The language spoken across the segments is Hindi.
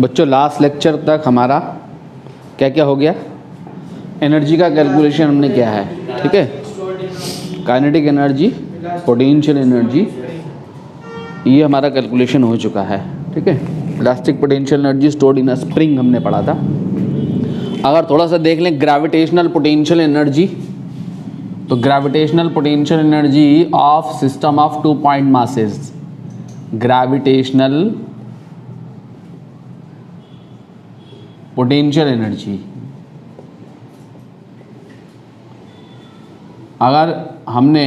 तो बच्चों लास्ट लेक्चर तक हमारा क्या क्या हो गया, एनर्जी का कैलकुलेशन हमने किया है, ठीक है। काइनेटिक एनर्जी, पोटेंशियल एनर्जी, ये हमारा कैलकुलेशन हो चुका है, ठीक है। Elastic potential energy stored in a spring हमने पढ़ा था। अगर थोड़ा सा देख लें ग्रेविटेशनल पोटेंशियल एनर्जी, तो gravitational potential energy of system of 2 point masses, gravitational potential energy, अगर हमने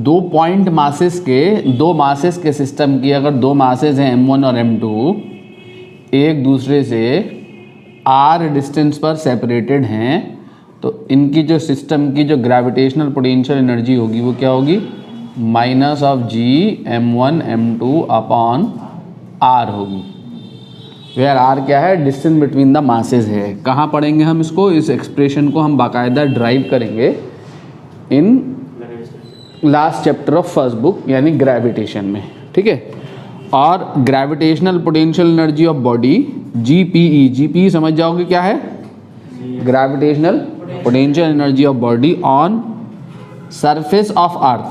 2 पॉइंट मासेस के, 2 मासेस के सिस्टम की, अगर 2 मासेस हैं m1 और m2, एक दूसरे से r डिस्टेंस पर सेपरेटेड हैं, तो इनकी जो सिस्टम की जो ग्रेविटेशनल पोटेंशियल एनर्जी होगी वो क्या होगी, minus of g m1 m2 upon r होगी। वेयर r क्या है, डिस्टेंस बिटवीन द मासेस है। कहाँ पढ़ेंगे हम इसको, इस एक्सप्रेशन को हम बाकायदा ड्राइव करेंगे in last chapter of first book यानी ग्रेविटेशन में, ठीक है। और gravitational potential energy of body GPE, GPE समझ जाओगे क्या है, gravitational potential energy of body on surface of earth.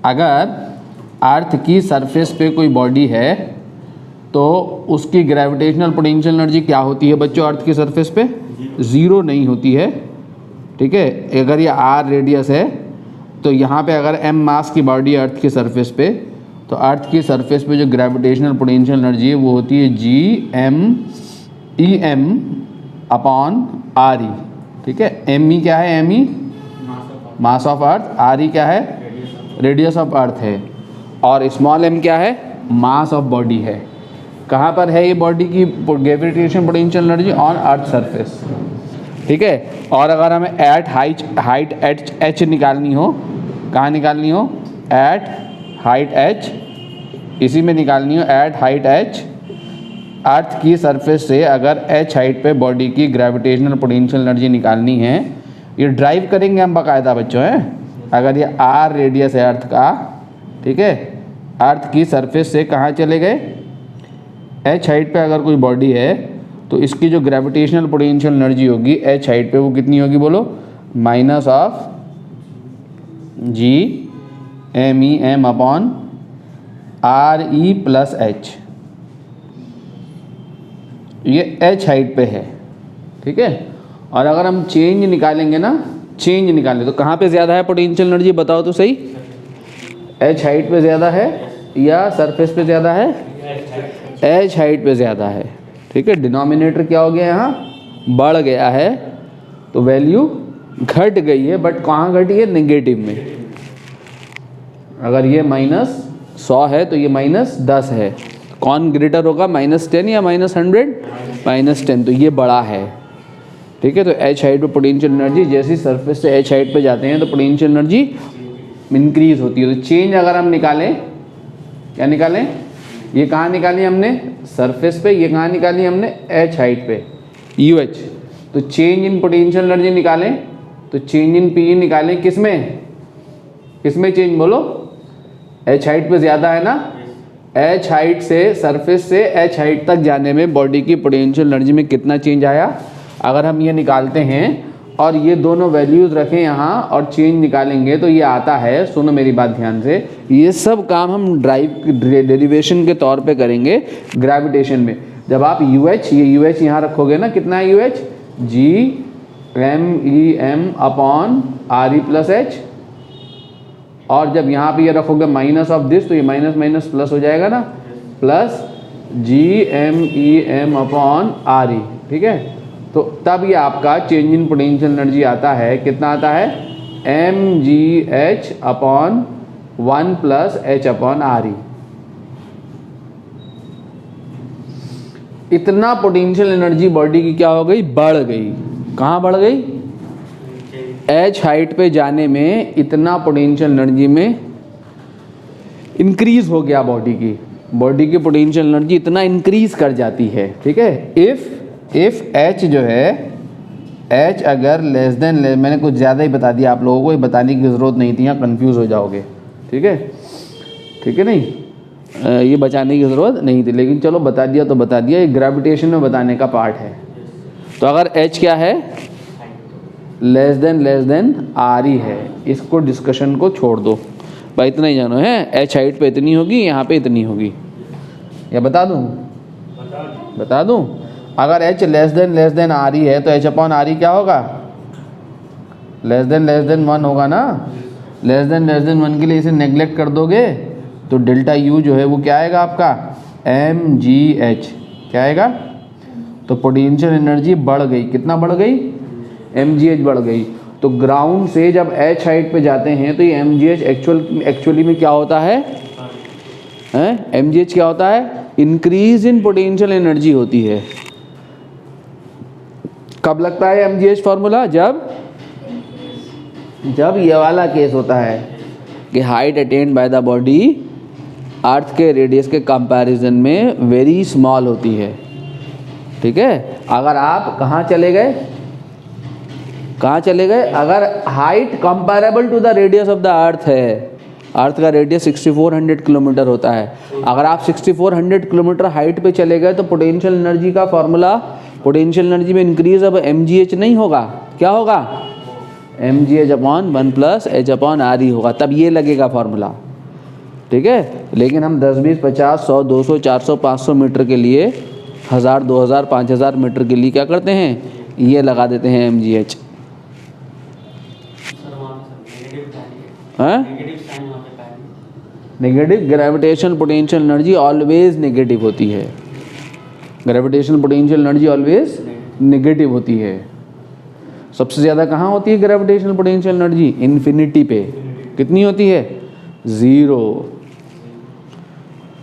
अगर अर्थ की सरफेस पे कोई बॉडी है तो उसकी ग्रेविटेशनल पोटेंशियल एनर्जी क्या होती है बच्चों, अर्थ की सरफेस पे 0 नहीं होती है, ठीक है। अगर ये r रेडियस है तो यहाँ पे अगर m मास की बॉडी अर्थ की सरफेस पे, तो अर्थ की सरफेस पे जो ग्रेविटेशनल पोटेंशियल एनर्जी है वो होती है GMEM अपॉन RE, ठीक है। ME क्या है, ME mass of earth, RE क्या है, रेडियस ऑफ अर्थ है, और स्मॉल m क्या है, मास ऑफ बॉडी है। कहाँ पर है ये बॉडी की gravitation potential energy, on earth surface, ठीक है। और अगर हमें एट हाइट h निकालनी हो, कहाँ निकालनी हो, एट हाइट h, इसी में निकालनी हो, एट हाइट h, अर्थ की सरफेस से अगर h हाइट पे बॉडी की ग्रेविटेशनल पोटेंशियल एनर्जी निकालनी है, ये ड्राइव करेंगे हम बाकायदा बच्चों हैं। अगर ये r रेडियस है अर्थ का, ठीक है, अर्थ की सरफेस से कहाँ चले गए, h हाइट पे अगर कोई बॉडी है तो इसकी जो ग्रेविटेशनल पोटेंशियल एनर्जी होगी h हाइट पे वो कितनी होगी बोलो, minus of GMEM upon RE plus h। ये h हाइट पे है, ठीक है। और अगर हम चेंज निकालेंगे ना, चेंज निकालें तो कहाँ पे ज़्यादा है पोटेंशियल एनर्जी, बताओ तो सही, h हाइट पे ज़्यादा है या सरफेस पे ज़्यादा है, h हाइट पे ज़्यादा है, ठीक है। डिनोमिनेटर क्या हो गया, यहाँ बढ़ गया है, तो वैल्यू घट गई है, बट कहाँ घटी है, नेगेटिव में। अगर ये -100 है तो ये -10 है, कौन ग्रेटर होगा, -10 या -100, -10, तो ये बड़ा है, ठीक है। तो h हाइट पे पोटेंशियल एनर्जी, जैसी सरफेस से h हाइट पे जाते हैं तो पोटेंशियल एनर्जी इंक्रीज होती है। तो चेंज अगर हम निकालें, क्या निकालें, ये कहाँ निकाली हमने, सरफेस पे, ये कहाँ निकाली हमने, h हाइट पे, UH। तो चेंज इन पोटेंशियल एनर्जी निकालें, तो चेंज इन PE निकालें, किसमें, किसमें चेंज बोलो, h हाइट पे ज़्यादा है ना, h हाइट से, सरफेस से h हाइट तक जाने में बॉडी की पोटेंशियल एनर्जी में कितना चेंज आया। अगर हम ये निकालते हैं और ये दोनों वैल्यूज़ रखें यहाँ और चेंज निकालेंगे तो ये आता है, सुनो मेरी बात ध्यान से, ये सब काम हम डेरिवेशन के तौर पे करेंगे ग्रेविटेशन में। जब आप UH, ये UH यहाँ रखोगे ना, कितना है UH, GMEM upon RE plus H, और जब यहाँ पे ये रखोगे माइनस ऑफ दिस, तो ये माइनस माइनस प्लस हो जाएगा ना, प्लस GMEM अपॉन RE, ठीक है। तो तब ये आपका चेंज इन पोटेंशियल एनर्जी आता है, कितना आता है, mgh upon 1 plus h upon RE। इतना पोटेंशियल एनर्जी बॉडी की क्या हो गई, बढ़ गई। कहाँ बढ़ गई, h हाइट पे जाने में इतना पोटेंशियल एनर्जी में इंक्रीज हो गया, बॉडी की पोटेंशियल एनर्जी इतना इंक्रीज कर जाती है, ठीक है। इफ़ h जो है, h अगर लेस देन, मैंने कुछ ज़्यादा ही बता दिया आप लोगों को, ये बताने की ज़रूरत नहीं थी, यहाँ कन्फ्यूज़ हो जाओगे, ठीक है, ठीक है नहीं। ये बचाने की ज़रूरत नहीं थी, लेकिन चलो बता दिया तो बता दिया, ये ग्रेविटेशन में बताने का पार्ट है। तो अगर h क्या है, लेस देन आर ही है, इसको डिस्कशन को छोड़ दो भाई, इतना ही जानो है, h हाइट पे इतनी होगी, यहाँ पे इतनी होगी, या बता दूँ? अगर h लेस देन आर ही है तो h अपॉन आर ही क्या होगा, लेस देन 1 होगा ना। लेस देन 1 के लिए इसे नेग्लेक्ट कर दोगे तो डेल्टा U जो है वो क्या आएगा आपका, mgh, क्या आएगा, तो पोटेंशियल एनर्जी बढ़ गई, कितना बढ़ गई, mgh बढ़ गई। तो ग्राउंड से जब h हाइट पे जाते हैं तो ये mgh एक्चुअली में क्या होता है, mgh क्या होता है, इंक्रीज इन पोटेंशियल एनर्जी होती है। कब लगता है mgh फॉर्मूला, जब ये वाला केस होता है कि height attend by the body earth के रेडियस के कंपैरिजन में वेरी स्मॉल होती है, ठीक है। अगर आप कहाँ चले गए, अगर height comparable to the radius of the earth है, अर्थ का रेडियस 6400 किलोमीटर होता है, अगर आप 6400 किलोमीटर हाइट पे चले गए तो पोटेंशियल एनर्जी का फॉर्मूला, पोटेंशियल एनर्जी में इंक्रीज अब mgh नहीं होगा, क्या होगा, mgh upon 1 plus h upon R ही होगा, तब ये लगेगा फॉर्मूला, ठीक है। लेकिन हम 10, 20, 50, 100, 200, 400, 500 मीटर के लिए, 1000, 2000, 5000 मीटर के लिए क्या करते हैं, ये लगा देते हैं mgh, negative gravitation potential energy always negative होती है, gravitation potential energy always negative होती है। सबसे ज़्यादा कहाँ होती है ग्रेविटेशनल पोटेंशियल एनर्जी, इन्फिनिटी पे, कितनी होती है, 0,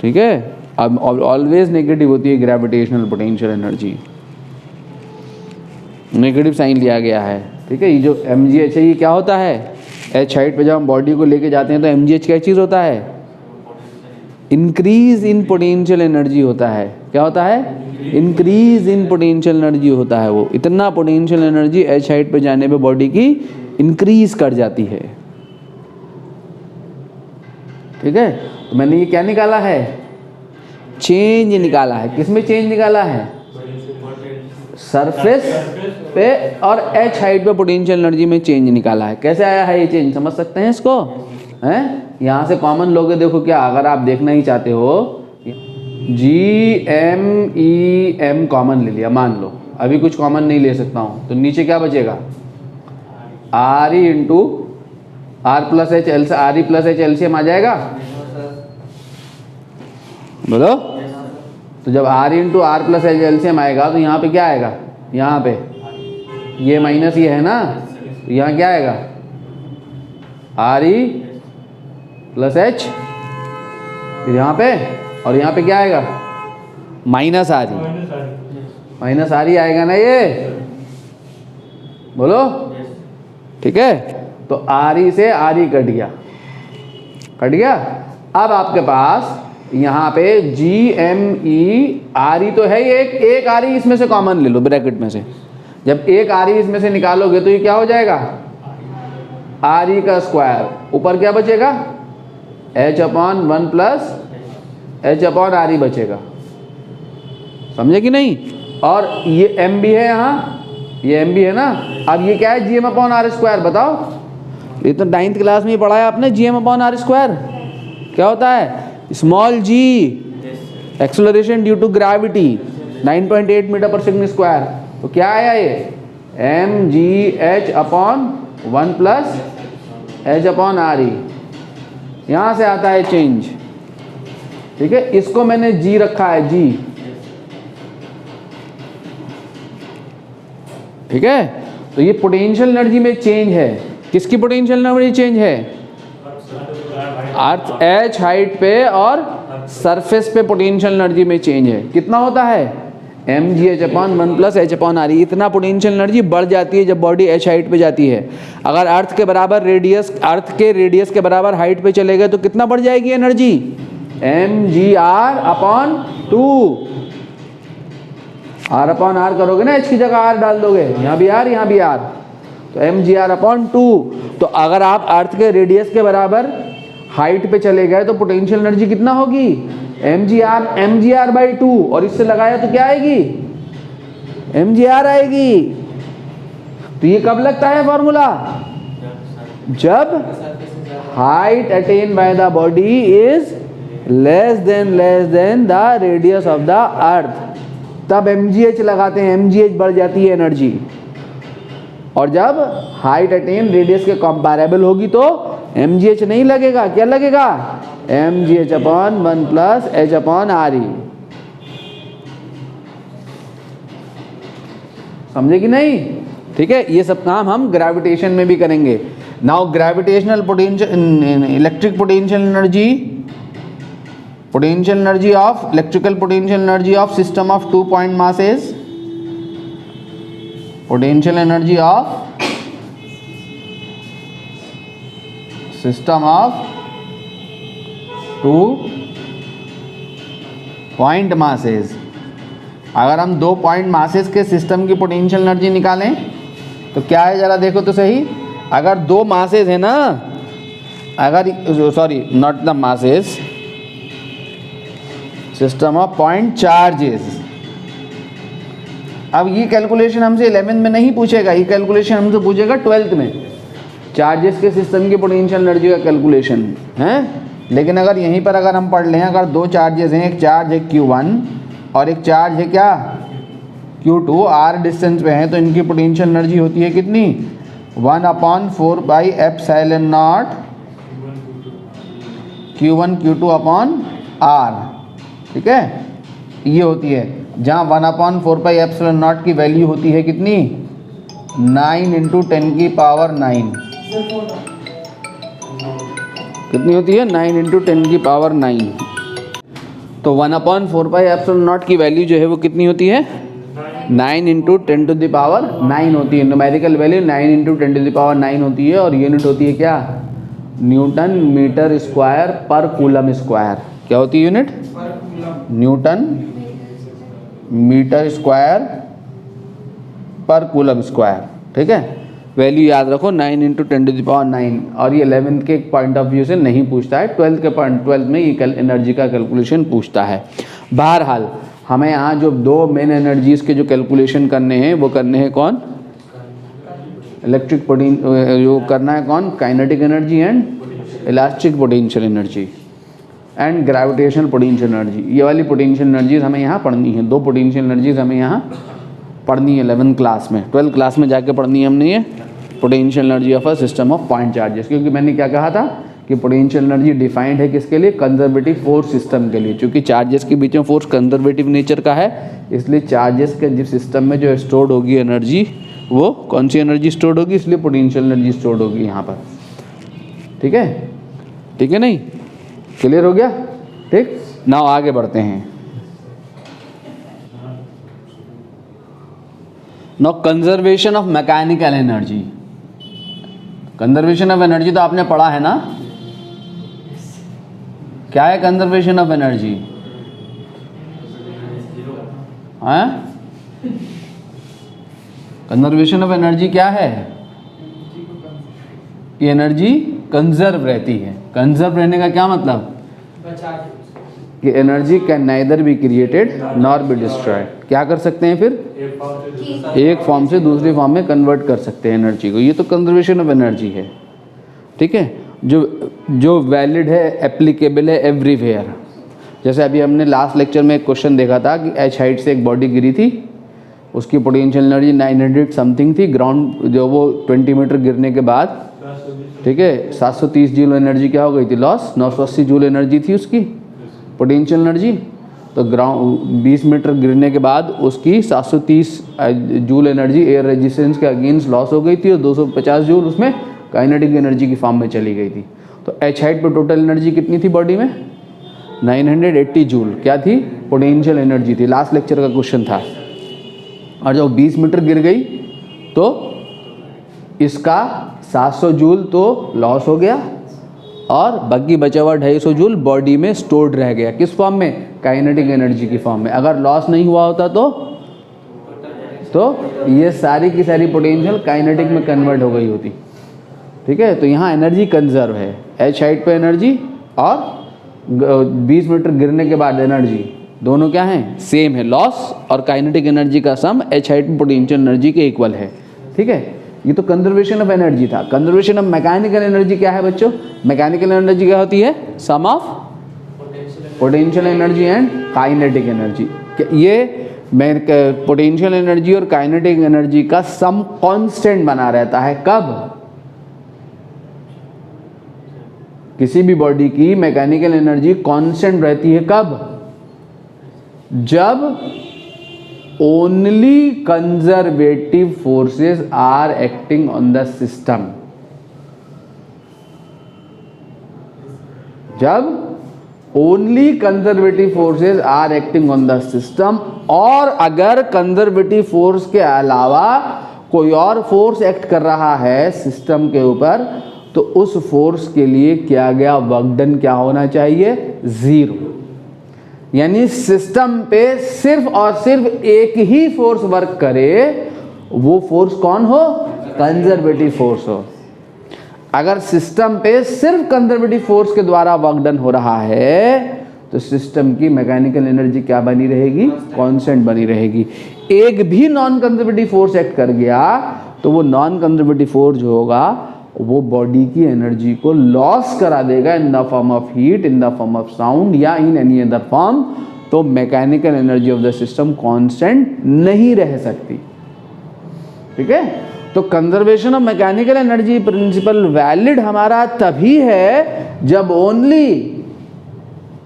ठीक है। अब ऑलवेज नेगेटिव होती है gravitational potential energy, negative sign लिया गया है, ठीक है। ये जो mgh है ये क्या होता है, h हाइट पे जब हम बॉडी को लेके जाते हैं तो mgh क्या चीज़ होता है, इंक्रीज इन पोटेंशियल एनर्जी होता है, क्या होता है, इंक्रीज इन पोटेंशियल एनर्जी होता है। वो इतना पोटेंशियल एनर्जी h हाइट पे जाने पे बॉडी की इंक्रीज कर जाती है, ठीक है। तो मैंने ये क्या निकाला है, चेंज निकाला है, किसमें चेंज निकाला है, सरफेस पे और h हाइट पे पोटेंशियल एनर्जी में चेंज निकाला है। कैसे आया है ये चेंज, समझ सकते हैं इसको, हैं, यहाँ से कॉमन लोगे, देखो क्या, अगर आप देखना ही चाहते हो, GMEM कॉमन ले लिया, मान लो अभी कुछ कॉमन नहीं ले सकता हूँ, तो नीचे क्या बचेगा, RE into R plus H, RE plus H LCM आ जाएगा, बोलो। तो जब RE into R plus H LCM आएगा तो यहाँ पे क्या आएगा, यहाँ पे ये माइनस ये है ना, तो यहाँ क्या आएगा, RE प्लस H, फिर यहाँ पे, और यहाँ पे क्या आएगा, माइनस RE, माइनस RE आएगा ना ये, बोलो, ठीक है। तो RE से RE कट गया। अब आपके पास यहाँ पे GME, RE तो है, एक RE इसमें से कॉमन ले लो ब्रैकेट में से, जब एक RE इसमें से निकालोगे तो ये क्या हो जाएगा, RE का स्क्वायर, ऊपर क्या बचेगा, h upon 1 plus h upon RE बचेगा, समझे कि नहीं। और ये m भी है यहाँ, ये m भी है ना। अब ये क्या है, GM अपॉन R स्क्वायर, बताओ, ये तो 9th क्लास में ही पढ़ा है आपने, GM अपॉन R स्क्वायर क्या होता है, small g, acceleration due to gravity 9.8 metre पर सेकंड स्क्वायर। तो क्या आया ये, mgh upon 1 plus h upon RE, यहाँ से आता है चेंज, ठीक है। इसको मैंने g रखा है, g, ठीक है। तो ये पोटेंशियल एनर्जी में चेंज है, किसकी पोटेंशियल एनर्जी चेंज है, अर्थ h हाइट पे और सरफेस पे पोटेंशियल एनर्जी में चेंज है। कितना होता है, mgh upon 1 plus h upon RE, इतना पोटेंशियल एनर्जी बढ़ जाती है जब बॉडी h हाइट पे जाती है। अगर अर्थ के बराबर रेडियस, अर्थ के रेडियस के बराबर हाइट पे चले गए तो कितना बढ़ जाएगी energy, mgr upon 2, r upon r करोगे ना, h की जगह r डाल दोगे, यहाँ भी r यहाँ भी r, तो mgr अपॉन 2। तो अगर आप अर्थ के रेडियस के बराबर हाइट पे चले गए तो पोटेंशियल एनर्जी कितना होगी, mgr/2, और इससे लगाया तो क्या आएगी, mgr आएगी। तो ये कब लगता है फॉर्मूला, जब height attain by the body is less than the radius of the अर्थ, तब mgh लगाते हैं, mgh बढ़ जाती है एनर्जी। और जब हाइट अटेन रेडियस के कंपैरेबल होगी तो mgh नहीं लगेगा, क्या लगेगा, mgh/1 + h/re। समझे कि नहीं, ठीक है। ये सब काम हम ग्रेविटेशन में भी करेंगे। Now gravitational potential, electric potential energy of electrical potential energy of system of 2 point masses, potential energy of system of 2 point masses। अगर हम 2 पॉइंट मासेस के सिस्टम की पोटेंशियल एनर्जी निकालें तो क्या है, जरा देखो तो सही। अगर 2 मासेस है ना, अगर sorry not the masses, system of point charges. अब ये कैलकुलेशन हमसे 11th में नहीं पूछेगा, ये कैलकुलेशन हमसे पूछेगा 12th में, चार्जेस के सिस्टम की पोटेंशियल एनर्जी का कैलकुलेशन है। लेकिन अगर यहीं पर अगर हम पढ़ लें, अगर 2 चार्जेस हैं, एक चार्ज है Q1 और एक चार्ज है क्या Q2, r डिस्टेंस पे हैं, तो इनकी पोटेंशियल एनर्जी होती है कितनी, 1/4πε0 Q1 Q2/r, ठीक है, ये होती है। जहाँ 1/4πε0 की वैल्यू होती है कितनी, 9 × 10⁹ कितनी होती है, 9 × 10⁹। तो 1/4πε0 की वैल्यू जो है वो कितनी होती है, 9 × 10⁹ होती है। न्यूमेरिकल वैल्यू 9 × 10⁹ होती है, और यूनिट होती है क्या, न्यूटन मीटर स्क्वायर पर कूलम स्क्वायर। क्या होती है यूनिट, न्यूटन मीटर स्क्वायर पर कूलम स्क्वायर, ठीक है। वैल्यू याद रखो 9 × 10⁹, और ये 11th के पॉइंट ऑफ व्यू से नहीं पूछता है, 12th में ये एनर्जी का कैलकुलेशन पूछता है। बहरहाल हमें यहाँ जो 2 मेन एनर्जीज़ के जो कैलकुलेशन करने हैं वो करने हैं कौन, इलेक्ट्रिक पोटेंशियल, जो करना है कौन, kinetic energy and elastic potential energy and gravitational potential energy. ये वाली पोटेंशियल एनर्जीज हमें यहाँ पढ़नी है, 2 पोटेंशियल एनर्जीज हमें यहाँ पढ़नी है 11th क्लास में। 12th क्लास में जाके पढ़नी है हमने ये potential energy of a system of point charges, क्योंकि मैंने क्या कहा था कि पोटेंशियल एनर्जी डिफाइंड है किसके लिए, कंजर्वेटिव फोर्स सिस्टम के लिए। चूँकि चार्जेस के बीच में फोर्स कंजर्वेटिव नेचर का है, इसलिए चार्जेस के जिस सिस्टम में जो स्टोर्ड होगी एनर्जी, वो कौन सी एनर्जी स्टोर्ड होगी, इसलिए पोटेंशियल एनर्जी स्टोर्ड होगी यहाँ पर, ठीक है, ठीक है, नहीं क्लियर हो गया, ठीक। नाउ आगे बढ़ते हैं। Now conservation of mechanical energy. Conservation of energy तो आपने पढ़ा है ना, क्या है कंजर्वेशन ऑफ एनर्जी, हाँ, कंजर्वेशन ऑफ एनर्जी क्या है, ये एनर्जी कंजर्व रहती है। कंजर्व रहने का क्या मतलब, कि energy can neither be created nor be destroyed. क्या कर सकते हैं फिर, एक फॉर्म से दूसरी फॉर्म में कन्वर्ट कर सकते हैं एनर्जी को, ये तो कंजर्वेशन ऑफ एनर्जी है, ठीक है, जो वैलिड है, एप्लीकेबल है एवरीवेयर। जैसे अभी हमने लास्ट लेक्चर में एक क्वेश्चन देखा था कि h हाइट से एक बॉडी गिरी थी, उसकी पोटेंशियल एनर्जी 900 समथिंग थी, ग्राउंड जो वो 20 मीटर गिरने के बाद, ठीक है, 730 जूल एनर्जी क्या हो गई थी, लॉस, 980 जूल एनर्जी थी उसकी पोटेंशियल एनर्जी। तो ग्राउंड 20 मीटर गिरने के बाद उसकी 730 जूल एनर्जी एयर रेजिस्टेंस के अगेंस्ट लॉस हो गई थी, और 250 जूल उसमें काइनेटिक एनर्जी की फॉर्म में चली गई थी। तो h हाइट पे टोटल एनर्जी कितनी थी बॉडी में, 980 जूल क्या थी, पोटेंशियल एनर्जी थी, लास्ट लेक्चर का क्वेश्चन था। और जब 20 मीटर गिर गई तो इसका 700 जूल तो लॉस हो गया, और बाकी बचा हुआ 250 जूल बॉडी में स्टोर्ड रह गया, किस फॉर्म में, काइनेटिक एनर्जी की फॉर्म में। अगर लॉस नहीं हुआ होता तो ये सारी की सारी पोटेंशियल काइनेटिक में कन्वर्ट हो गई होती, ठीक है, तो यहाँ एनर्जी कंजर्व है, h हाइट पे एनर्जी और 20 मीटर गिरने के बाद एनर्जी दोनों क्या हैं, सेम है। लॉस और काइनेटिक एनर्जी का सम h हाइट में पोटेंशियल एनर्जी के इक्वल है। ठीक है, ये तो कंजर्वेशन ऑफ एनर्जी था। कंजर्वेशन ऑफ मैकेनिकल एनर्जी क्या है बच्चों? मैकेनिकल एनर्जी क्या होती है? Sum of potential energy and kinetic energy. ये पोटेंशियल एनर्जी और काइनेटिक एनर्जी का सम कांस्टेंट बना रहता है। कब? किसी भी बॉडी की मैकेनिकल एनर्जी कांस्टेंट रहती है। कब? जब only conservative forces are acting on the system. जब only conservative forces are acting on the system, और अगर कंजर्वेटिव फोर्स के अलावा कोई और फोर्स एक्ट कर रहा है सिस्टम के ऊपर, तो उस फोर्स के लिए किया गया वर्क डन क्या होना चाहिए? 0। यानी सिस्टम पे सिर्फ और सिर्फ एक ही फोर्स वर्क करे, वो फोर्स कौन हो? कंजर्वेटिव फोर्स हो। अगर सिस्टम पे सिर्फ कंजर्वेटिव फोर्स के द्वारा वर्क डन हो रहा है, तो सिस्टम की मैकेनिकल एनर्जी क्या बनी रहेगी? कांस्टेंट बनी रहेगी। एक भी नॉन कंजर्वेटिव फोर्स एक्ट कर गया तो वो नॉन कंजर्वेटिव फोर्स जो होगा वो बॉडी की एनर्जी को लॉस करा देगा in the form of heat, in the form of sound या इन एनी अदर फॉर्म। तो mechanical energy of the system constant नहीं रह सकती। ठीक है, तो conservation of mechanical energy principle valid हमारा तभी है जब only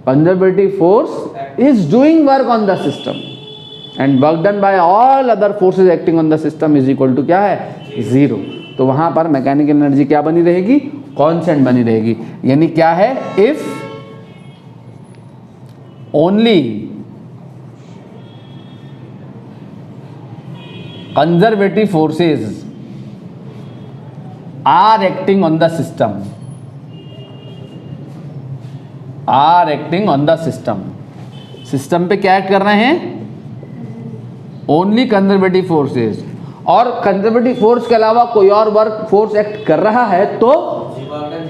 conservative force is doing work on the system and work done by all other forces acting on the system is equal to क्या है? 0। तो वहां पर मैकेनिकल एनर्जी क्या बनी रहेगी? कांस्टेंट बनी रहेगी। यानी क्या है? If only conservative forces are acting on the system, are acting on the system, system पे क्या एक्ट कर रहे हैं? ओनली कंजर्वेटिव फोर्सेज, और कंजर्वेटिव फोर्स के अलावा कोई और वर्क फोर्स एक्ट कर रहा है तो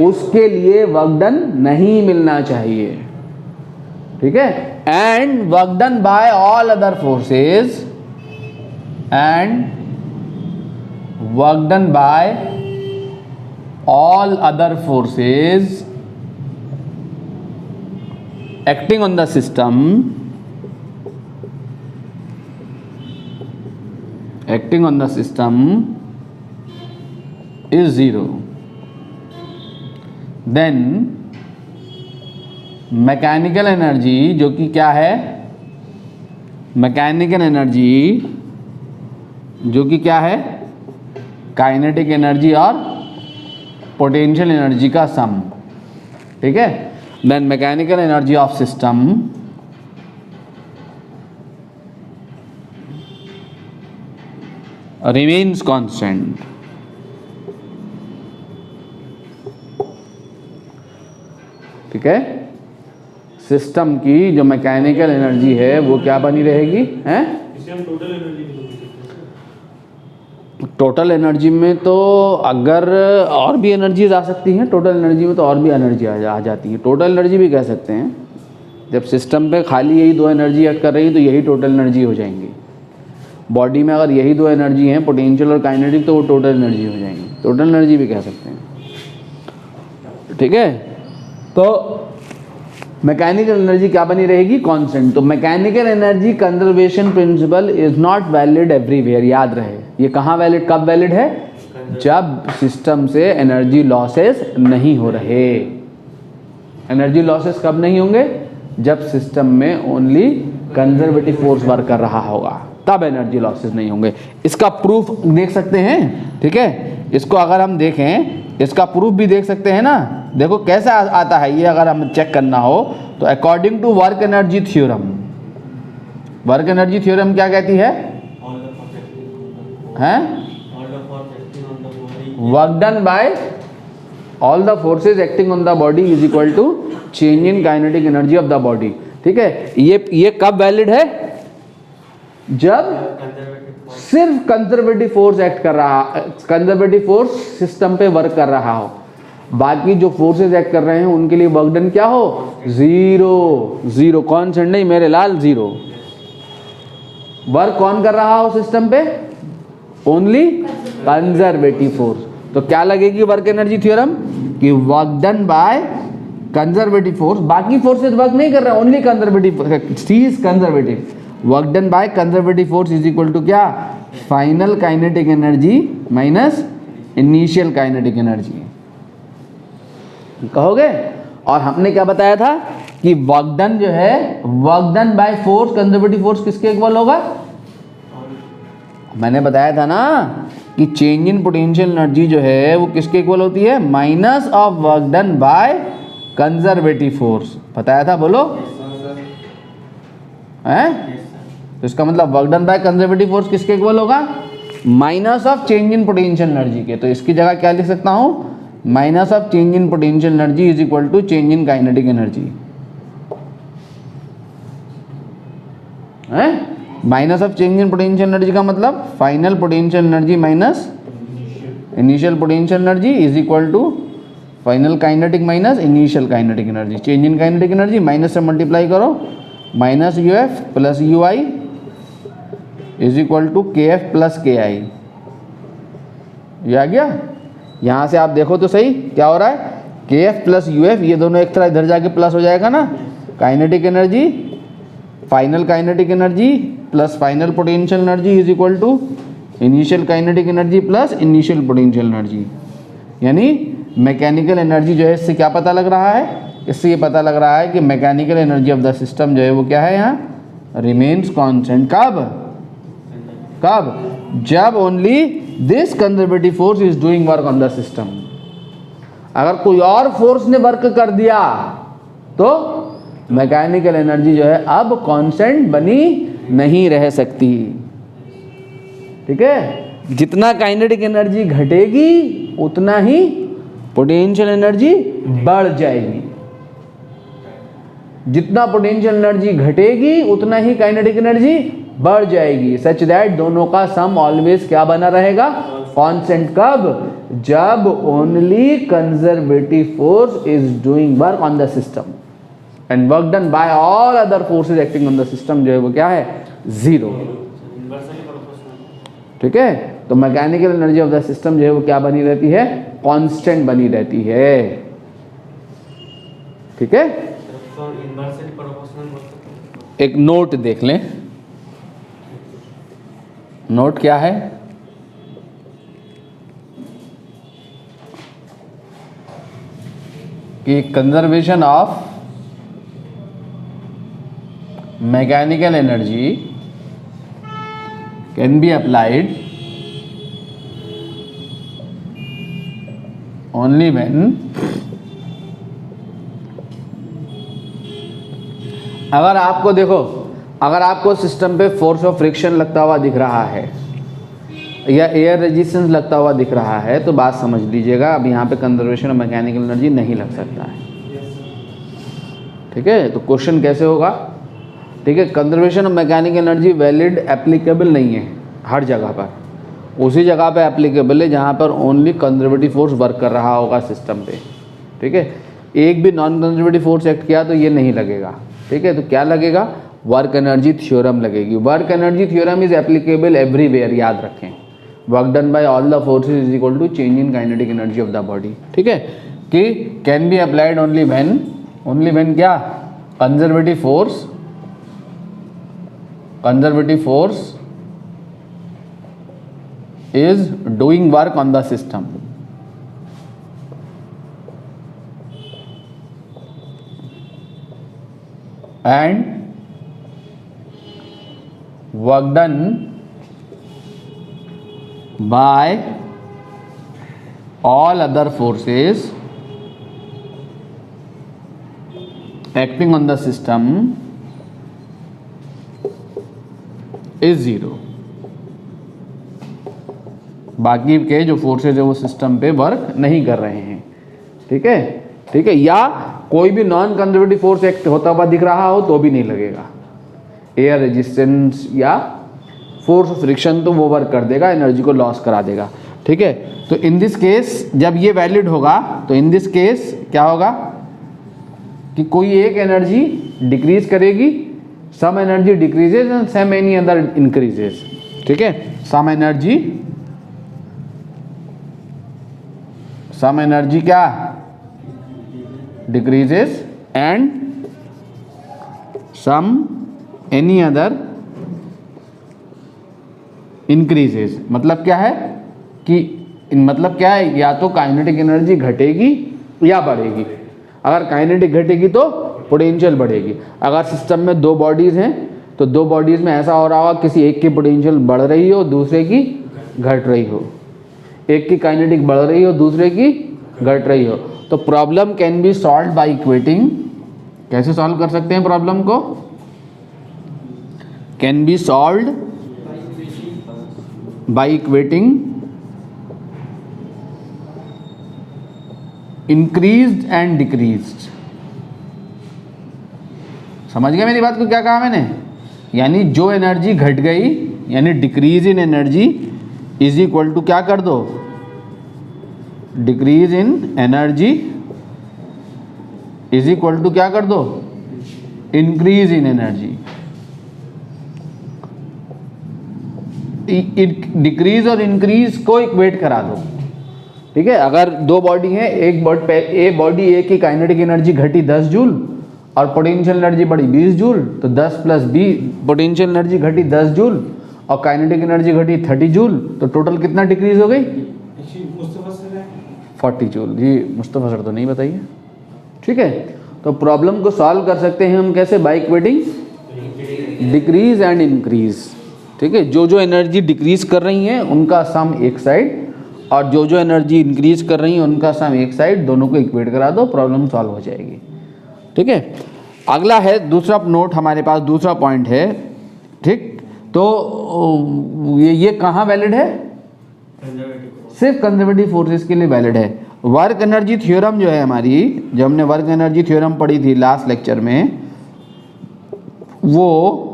उसके लिए वर्क डन नहीं मिलना चाहिए। ठीक है, and work done by all other forces, and work done by all other forces acting on the system, acting on the system is 0. Then mechanical energy जो कि क्या है? मैकेनिकल एनर्जी जो कि क्या है? काइनेटिक एनर्जी और पोटेंशियल एनर्जी का सम। ठीक है, then mechanical energy of system remains constant। ठीक है, सिस्टम की जो मैकेनिकल एनर्जी है वो क्या बनी रहेगी? हैं? टोटल एनर्जी में तो अगर और भी एनर्जीज आ सकती हैं, टोटल एनर्जी में तो और भी एनर्जी आ जाती है। टोटल एनर्जी भी कह सकते हैं। जब सिस्टम पे खाली यही 2 एनर्जी एक्ट कर रही है तो यही टोटल एनर्जी हो जाएंगी। बॉडी में अगर यही 2 एनर्जी हैं, पोटेंशियल और काइनेटिक, तो वो टोटल एनर्जी हो जाएंगी। टोटल एनर्जी भी कह सकते हैं। ठीक है, तो मैकेनिकल एनर्जी क्या बनी रहेगी? कांस्टेंट। तो mechanical energy conservation principle is not valid everywhere. याद रहे, ये कहाँ वैलिड, कब वैलिड है? जब सिस्टम से एनर्जी लॉसेस नहीं हो रहे। एनर्जी लॉसेस कब नहीं होंगे? जब सिस्टम में ओनली कंजर्वेटिव फोर्स वर्क कर रहा होगा, तब एनर्जी लॉसेस नहीं होंगे। इसका प्रूफ देख सकते हैं। ठीक है, इसको अगर हम देखें, इसका प्रूफ भी देख सकते हैं ना। देखो कैसा आता है ये, अगर हम चेक करना हो तो according to work energy theorem, work energy theorem क्या कहती है? Work done by all the forces acting on the body is equal to change in kinetic energy of the body. ठीक है, ये कब वैलिड है? जब सिर्फ कंजर्वेटिव फोर्स एक्ट कर रहा, कंजर्वेटिव फोर्स सिस्टम पे वर्क कर रहा हो, बाकी जो फोर्सेस एक्ट कर रहे हैं उनके लिए वर्क डन क्या हो, जीरो। जीरो कॉन्स्टेंट नहीं मेरे लाल, जीरो। वर्क कौन कर रहा हो सिस्टम पे, ओनली कंजर्वेटिव फोर्स। तो क्या लगेगी वर्क एनर्जी थ्योरम कि work done by conservative force, बाकी फोर्सेस वर्क नहीं कर रहे, only conservative, C is conservative, work done by conservative force is equal to क्या, final kinetic energy minus initial kinetic energy. कहोगे? और हमने क्या बताया था कि वर्क डन जो है, work done by force, conservative force किसके इक्वल होगा, मैंने बताया था ना कि चेंज इन पोटेंशियल एनर्जी जो है वो किसके इक्वल होती है, minus of work done by conservative force. बताया था, बोलो हैं? तो इसका मतलब work done by conservative force किसके इक्वल होगा, minus of change in potential energy के। तो इसकी जगह क्या लिख सकता हूं, minus of change in potential energy is equal to change in kinetic energy है। Minus of change in potential energy का मतलब final potential energy minus initial potential energy is equal to final kinetic minus initial kinetic energy. Change in kinetic energy minus से मल्टीप्लाई करो, minus u f plus u i is equal to k f plus k i. ये आ गया। यहाँ से आप देखो तो सही क्या हो रहा है, के एफ प्लस यू एफ, ये दोनों एक तरह इधर जाके प्लस हो जाएगा ना, kinetic energy, final kinetic energy plus final potential energy is equal to initial kinetic energy plus initial potential energy. यानी मैकेनिकल एनर्जी जो है, इससे क्या पता लग रहा है, इससे ये पता लग रहा है कि mechanical energy of the system जो है वो क्या है, यहाँ रिमेन्स कांस्टेंट। कब कब, जब only this conservative force is doing work on the system. अगर कोई और फोर्स ने वर्क कर दिया तो मैकेनिकल एनर्जी जो है अब कांस्टेंट बनी नहीं रह सकती। ठीक है, जितना काइनेटिक एनर्जी घटेगी उतना ही पोटेंशियल एनर्जी बढ़ जाएगी, जितना पोटेंशियल एनर्जी घटेगी उतना ही काइनेटिक एनर्जी बढ़ जाएगी, सच दैट दोनों का सम ऑलवेज क्या बना रहेगा, कांस्टेंट। कब, जब only conservative force is doing work on the system and work done by all other forces acting on the system जो है वो क्या है, जीरो। ठीक है, तो mechanical energy of the system जो है वो क्या बनी रहती है, कांस्टेंट बनी रहती है। ठीक है, एक नोट देख लें। नोट क्या है, कि conservation of mechanical energy can be applied only when, अगर आपको देखो, अगर आपको सिस्टम पे फोर्स ऑफ फ्रिक्शन लगता हुआ दिख रहा है या एयर रेजिस्टेंस लगता हुआ दिख रहा है तो बात समझ लीजिएगा, अब यहाँ पे कंजर्वेशन ऑफ मैकेनिकल एनर्जी नहीं लग सकता है। ठीक है, तो क्वेश्चन कैसे होगा, ठीक है, conservation of mechanical energy valid applicable नहीं है हर जगह पर, उसी जगह पे एप्लीकेबल है जहाँ पर ओनली कंजर्वेटिव फोर्स वर्क कर रहा होगा सिस्टम पे। ठीक है, एक भी नॉन कंजर्वेटिव फोर्स एक्ट किया तो ये नहीं लगेगा। ठीक है, तो क्या लगेगा, वर्क एनर्जी थ्योरम लगेगी। Work energy theorem is applicable everywhere, याद रखें। Work done by all the forces is equal to change in kinetic energy of the body. ठीक है, कि can be applied only when क्या, conservative force is doing work on the system। and work done by all other forces acting on the system is zero। बाकी के जो फोर्सेज है वो सिस्टम पे वर्क नहीं कर रहे हैं। ठीक है, ठीक है, या कोई भी नॉन कंजर्वेटिव फोर्स एक्ट होता हुआ दिख रहा हो तो भी नहीं लगेगा, एयर रेजिस्टेंस या फोर्स ऑफ फ्रिक्शन, तो वो वर्क कर देगा, एनर्जी को लॉस करा देगा। ठीक है, तो इन दिस केस जब ये वैलिड होगा तो इन दिस केस क्या होगा कि कोई एक एनर्जी डिक्रीज करेगी, some energy decreases and some any other increases. ठीक है, सम एनर्जी क्या decreases and some any other increases. मतलब क्या है कि मतलब क्या है, या तो काइनेटिक एनर्जी घटेगी या बढ़ेगी। अगर काइनेटिक घटेगी तो पोटेंशियल बढ़ेगी। अगर सिस्टम में दो बॉडीज हैं तो दो बॉडीज में ऐसा हो रहा होगा, किसी एक की पोटेंशियल बढ़ रही हो, दूसरे की घट रही हो, एक की काइनेटिक बढ़ रही हो, दूसरे की घट रही हो। तो problem can be solve by equating. कैसे सॉल्व कर सकते हैं प्रॉब्लम को? Can be solved by equating increased and decreased. समझ गए मेरी बात को? क्या कहा मैंने? यानी जो एनर्जी घट गई, यानी decrease in energy is equal to क्या कर दो, decrease in energy is equal to क्या कर दो, इंक्रीज इन एनर्जी। डिक्रीज और इंक्रीज को इक्वेट करा दो। ठीक है, अगर दो बॉडी है, एक बॉडी ए की काइनेटिक एनर्जी घटी 10 जूल और पोटेंशियल एनर्जी बढ़ी 20 जूल, तो 10 + 20 पोटेंशियल एनर्जी घटी 10 जूल और काइनेटिक एनर्जी घटी 30 जूल, तो टोटल कितना डिक्रीज हो गई? 40 जूल। जी मुस्तफा सर तो नहीं बताइए। ठीक है, तो प्रॉब्लम को सॉल्व कर सकते हैं हम कैसे? By equating decrease and increase. ठीक है, जो जो एनर्जी डिक्रीज कर रही हैं उनका सम एक साइड और जो जो एनर्जी इंक्रीज कर रही हैं उनका सम एक साइड, दोनों को इक्वेट करा दो, प्रॉब्लम सॉल्व हो जाएगी। ठीक है, अगला है दूसरा नोट, हमारे पास दूसरा पॉइंट है। ठीक, तो ये कहाँ वैलिड है? सिर्फ कंजर्वेटिव फोर्सेस के लिए वैलिड है। वर्क एनर्जी थ्योरम जो है हमारी, जो हमने वर्क एनर्जी थ्योरम पढ़ी थी लास्ट लेक्चर में, वो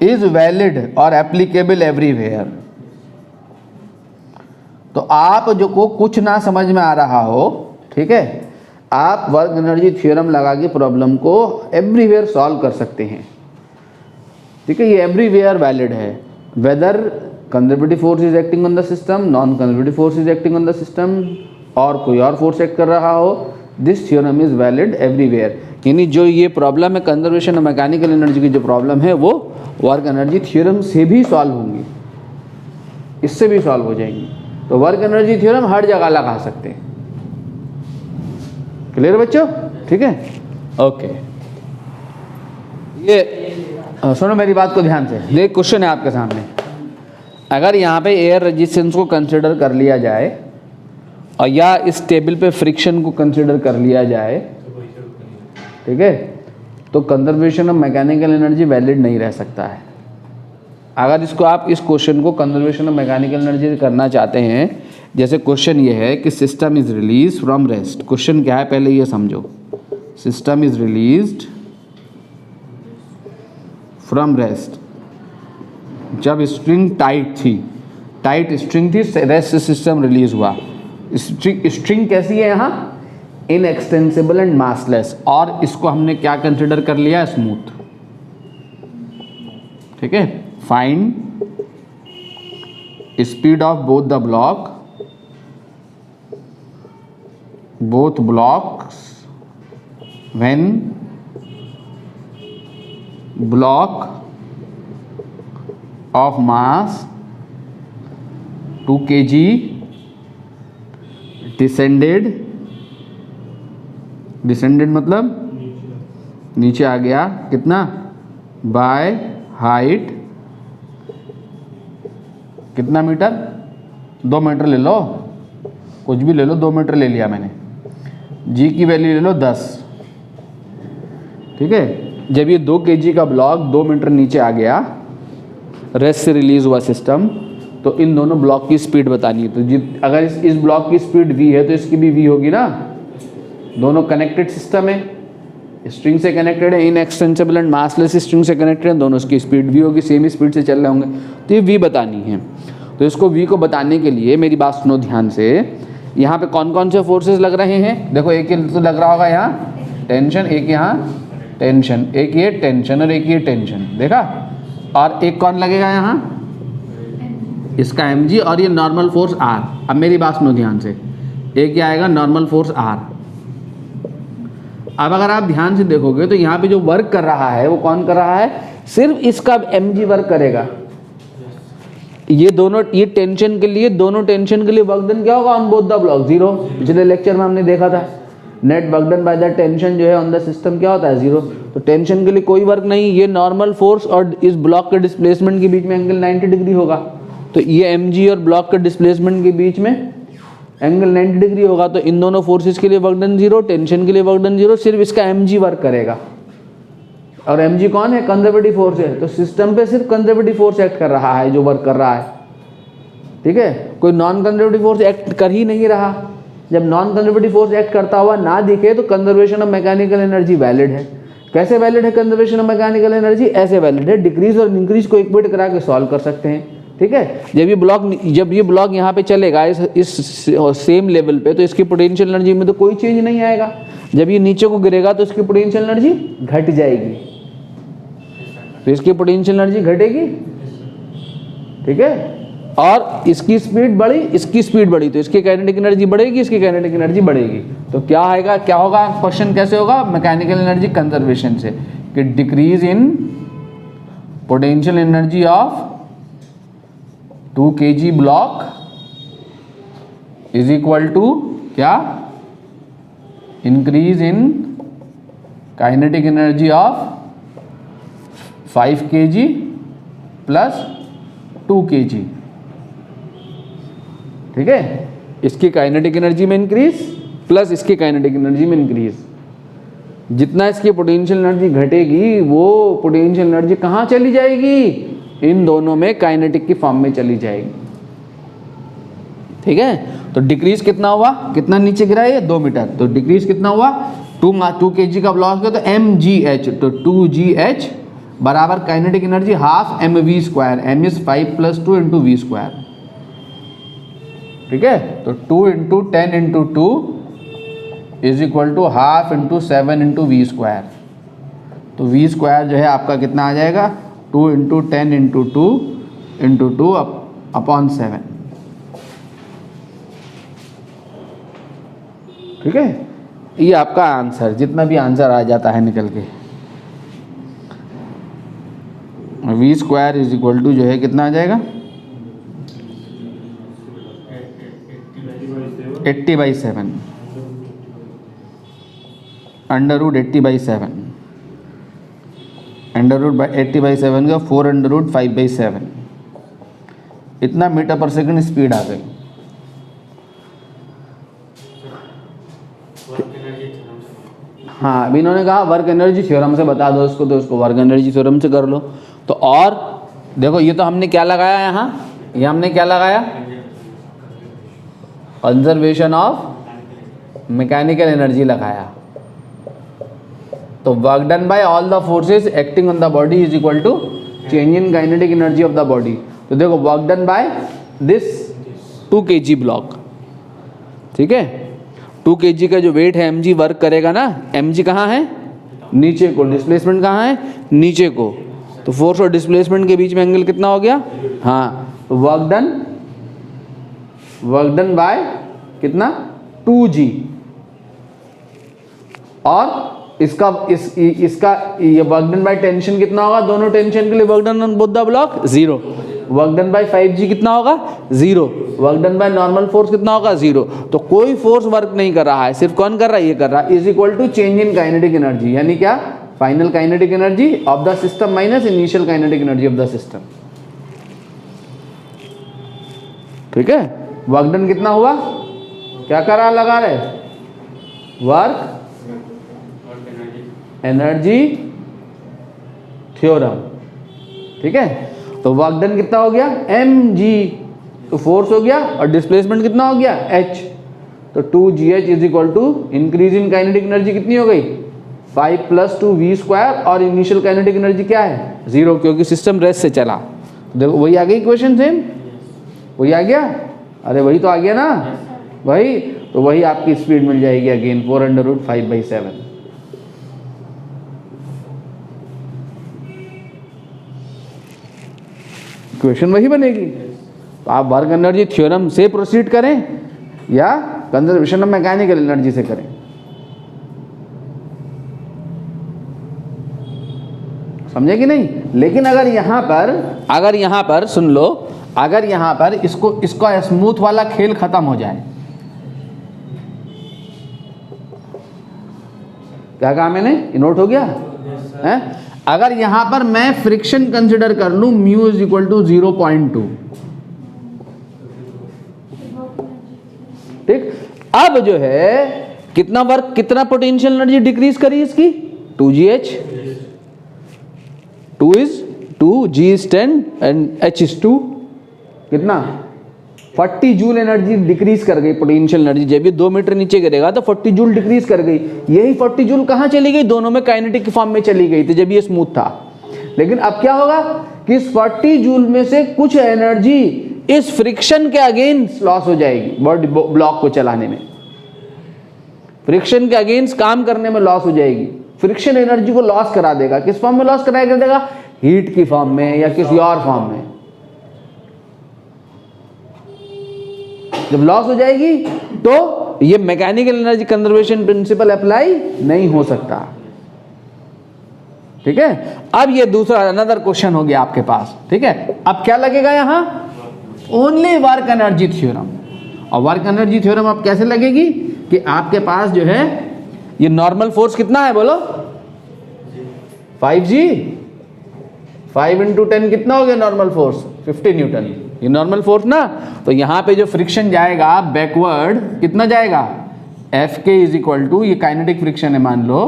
इज वैलिड और एप्लीकेबल एवरीवेयर। तो आप जो को कुछ ना समझ में आ रहा हो, ठीक है, आप वर्क एनर्जी थ्योरम लगा के प्रॉब्लम को एवरीवेयर सॉल्व कर सकते हैं। ठीक है, ये एवरीवेयर वैलिड है, whether conservative force is acting on the system, non conservative force is acting on the system, और कोई और फोर्स एक्ट कर रहा हो, this theorem is valid everywhere. यानी जो ये प्रॉब्लम है कंजर्वेशन और मैकेनिकल एनर्जी की, जो प्रॉब्लम है वो वर्क एनर्जी थ्योरम से भी सॉल्व होंगी, इससे भी सॉल्व हो जाएंगी। तो वर्क एनर्जी थ्योरम हर जगह लगा सकते हैं। क्लियर बच्चों? ठीक है, ओके। ये सुनो मेरी बात को ध्यान से। ये क्वेश्चन है आपके सामने, अगर यहाँ पे एयर रेजिस्टेंस को कंसिडर कर लिया जाए और या इस टेबल पे फ्रिक्शन को कंसिडर कर लिया जाए, ठीक है, तो conservation of mechanical energy valid नहीं रह सकता है। अगर इसको आप इस क्वेश्चन को कंजर्वेशन ऑफ मैकेनिकल एनर्जी करना चाहते हैं, जैसे क्वेश्चन ये है कि system is release from rest. Question क्या है पहले ये समझो, system is released from rest. जब स्ट्रिंग टाइट थी, टाइट स्ट्रिंग थी, रेस्ट से सिस्टम रिलीज हुआ। स्ट्रिंग कैसी है यहाँ? इनएक्सटेंसिबल एंड मासलेस, और इसको हमने क्या कंसिडर कर लिया? स्मूथ। ठीक है, find speed of both the block, both blocks when block of mass 2 kg descended मतलब नीचे आ गया, कितना? बाय हाइट कितना मीटर? 2 मीटर ले लो, कुछ भी ले लो, 2 मीटर ले लिया मैंने। जी की वैल्यू ले लो 10। ठीक है, जब ये 2 kg का ब्लॉक 2 मीटर नीचे आ गया, रेस्ट से रिलीज हुआ सिस्टम, तो इन दोनों ब्लॉक की स्पीड बतानी है। तो अगर इस ब्लॉक की स्पीड v है तो इसकी भी v होगी ना, दोनों कनेक्टेड सिस्टम है। स्ट्रिंग से कनेक्टेड है, इनएक्सटेंसिबल एंड मासलेस स्ट्रिंग से कनेक्टेड है, दोनों की स्पीड v होगी, सेम स्पीड से चल रहे होंगे, तो ये v बतानी है। तो इसको v को बताने के लिए मेरी बात सुनो ध्यान से, यहाँ पे कौन कौन से फोर्सेस लग रहे हैं, देखो एक तो लग रहा होगा यहाँ टेंशन, एक यहाँ टेंशन, एक ये टेंशन और एक ये टेंशन, देखा, और एक कौन लगेगा यहाँ, इसका mg, और ये नॉर्मल फोर्स r। अब मेरी बात सुनो ध्यान से, एक क्या आएगा नॉर्मल फोर्स r। अब अगर आप ध्यान से देखोगे तो यहाँ पे जो वर्क कर रहा है वो कौन कर रहा है, सिर्फ इसका mg वर्क करेगा। ये दोनों, ये टेंशन के लिए, दोनों टेंशन के लिए वर्क डन क्या होगा ऑन बोथ द ब्लॉक, 0। पिछले लेक्चर में हमने देखा था net work done by the tension जो है ऑन द सिस्टम क्या होता है, 0। तो टेंशन के लिए कोई वर्क नहीं, ये नॉर्मल फोर्स और इस ब्लॉक के डिस्प्लेसमेंट के बीच में एंगल 90 डिग्री होगा, तो ये mg और ब्लॉक के डिस्प्लेसमेंट के बीच में एंगल 90 डिग्री होगा। तो इन दोनों फोर्सेस के लिए वर्क डन 0, टेंशन के लिए वर्क डन 0, सिर्फ इसका mg वर्क करेगा। और mg कौन है, कंजर्वेटिव फोर्स है, तो सिस्टम पे सिर्फ कंजर्वेटिव फोर्स एक्ट कर रहा है जो वर्क कर रहा है, ठीक है, कोई नॉन कंजर्वेटिव फोर्स एक्ट कर ही नहीं रहा। जब नॉन कंजर्वेटिव फोर्स एक्ट करता हुआ ना दिखे तो conservation of mechanical energy valid है। कैसे वैलिड है कंजर्वेशन ऑफ मैकेनिकल एनर्जी, ऐसे वैलिड है, डिक्रीज और इंक्रीज को इक्वेट करा के सॉल्व कर सकते हैं, ठीक है। जब ये ब्लॉक यहाँ पे चलेगा इस सेम लेवल पे, तो इसकी पोटेंशियल एनर्जी में तो कोई चेंज नहीं आएगा। जब ये नीचे को गिरेगा तो इसकी पोटेंशियल एनर्जी घट जाएगी, तो इसकी पोटेंशियल एनर्जी घटेगी, ठीक है, और इसकी स्पीड बढ़ी, इसकी स्पीड बढ़ी, तो इसकी काइनेटिक एनर्जी बढ़ेगी, इसकी काइनेटिक एनर्जी बढ़ेगी। तो क्या आएगा, क्या होगा, क्वेश्चन कैसे होगा, मैकेनिकल एनर्जी कंजर्वेशन से, कि decrease in potential energy of 2 kg block is equal to क्या, increase in kinetic energy of 5 kg plus 2 kg, ठीक है। इसकी काइनेटिक एनर्जी में इंक्रीज प्लस इसकी काइनेटिक एनर्जी में इंक्रीज, जितना इसकी पोटेंशियल एनर्जी घटेगी वो पोटेंशियल एनर्जी कहाँ चली जाएगी, इन दोनों में काइनेटिक की फॉर्म में चली जाएगी, ठीक है। तो डिक्रीज कितना हुआ, कितना नीचे गिरा है, 2 मीटर, तो डिक्रीज कितना हुआ, 2 kg का ब्लॉक है तो mgh, तो 2gh बराबर kinetic energy half mv square, m is 5 + 2 × v square, ठीक है। तो 2 × 10 × 2 is equal to half × 7 × v square, तो v स्क्वायर जो है आपका कितना आ जाएगा, 2 × 10 × 2 × 2 अपॉन 7, ठीक है। ये आपका आंसर, जितना भी आंसर आ जाता है निकल के, v square is equal to जो है कितना आ जाएगा, 80/7, √80/7, √80/7 का 4√5/7, इतना मीटर पर सेकंड स्पीड आ गई। हाँ, अभी इन्होंने कहा वर्क एनर्जी थ्योरम से बता दो उसको, तो उसको वर्क एनर्जी थ्योरम से कर लो। तो और देखो, ये तो हमने क्या लगाया यहाँ, ये हमने क्या लगाया, कंजर्वेशन ऑफ मैकेनिकल एनर्जी लगाया। तो work done by all the forces acting on the body is equal to change in kinetic energy of the body. तो देखो, work done by this 2 kg block, ठीक है, 2 kg का जो वेट है mg वर्क करेगा ना, mg कहाँ है, नीचे को, डिस्प्लेसमेंट कहाँ है, नीचे को, तो फोर्स और डिस्प्लेसमेंट के बीच में एंगल कितना हो गया, हाँ, तो वर्क डन बाय कितना, 2g, और इसका ये वर्क डन बाय टेंशन कितना होगा, दोनों टेंशन के लिए work done on both the block 0, work done bye 5g कितना होगा, 0, work done by normal force कितना होगा, 0। तो कोई फोर्स वर्क नहीं कर रहा है, सिर्फ कौन कर रहा है, ये कर रहा है, is equal to change in kinetic energy, यानी क्या, final kinetic energy of the system minus initial kinetic energy of the system, ठीक है। वर्क डन कितना हुआ, क्या करा, लगा रहे वर्क एनर्जी थ्योरम, ठीक है। तो वर्क डन कितना हो गया, mg, तो फोर्स हो गया, और डिस्प्लेसमेंट कितना हो गया, h, तो 2gh is equal to increase in kinetic energy कितनी हो गई, 5 + 2v², और इनिशियल काइनेटिक एनर्जी क्या है 0, क्योंकि सिस्टम रेस्ट से चला। देखो वही आ गई इक्वेशन सेम, वही आ गया, अरे वही तो आ गया ना भाई। तो वही आपकी स्पीड मिल जाएगी अगेन 4√5/7। इक्वेशन वही बनेगी। तो आप वर्क एनर्जी थ्योरम से प्रोसीड करें या कंजर्वेशन ऑफ मैकेनिकल एनर्जी से करें, समझे कि नहीं। लेकिन अगर यहाँ पर सुन लो, अगर यहाँ पर इसको स्मूथ वाला खेल खत्म हो जाए, क्या कहा मैंने, नोट हो गया है। अगर यहाँ पर मैं फ्रिक्शन कंसिडर कर लूं μ = 0.2, ठीक। अब जो है कितना वर्क, कितना पोटेंशियल एनर्जी डिक्रीज करी इसकी 2gh, 2 is 2, g is 10 and h is 2, कितना 40 जूल एनर्जी डिक्रीज कर गई पोटेंशियल एनर्जी। जब ये 2 मीटर नीचे गिरेगा तो 40 जूल डिक्रीज कर गई। यही 40 जूल कहाँ चली गई, दोनों में काइनेटिक फॉर्म में चली गई थी जब ये स्मूथ था। लेकिन अब क्या होगा कि इस 40 जूल में से कुछ एनर्जी इस फ्रिक्शन के अगेंस्ट लॉस हो जाएगी, बॉडी ब्लॉक को चलाने में, फ्रिक्शन के अगेंस्ट काम करने में लॉस हो जाएगी। फ्रिक्शन एनर्जी को लॉस करा देगा। किस फॉर्म में लॉस करा देगा, हीट की फॉर्म में या किसी और फॉर्म में। जब लॉस हो जाएगी तो ये mechanical energy conservation principal apply नहीं हो सकता, ठीक है। अब ये दूसरा अनदर क्वेश्चन हो गया आपके पास, ठीक है। अब क्या लगेगा यहां, ओनली वर्क एनर्जी थ्योरम। और वर्क एनर्जी थ्योरम अब कैसे लगेगी कि आपके पास जो है ये नॉर्मल फोर्स कितना है बोलो 5g, 5 × 10 कितना हो गया नॉर्मल फोर्स 50 न्यूटन, ये नॉर्मल फोर्स ना। तो यहाँ पे जो फ्रिक्शन जाएगा बैकवर्ड कितना जाएगा, Fk = ये काइनेटिक फ्रिक्शन है मान लो,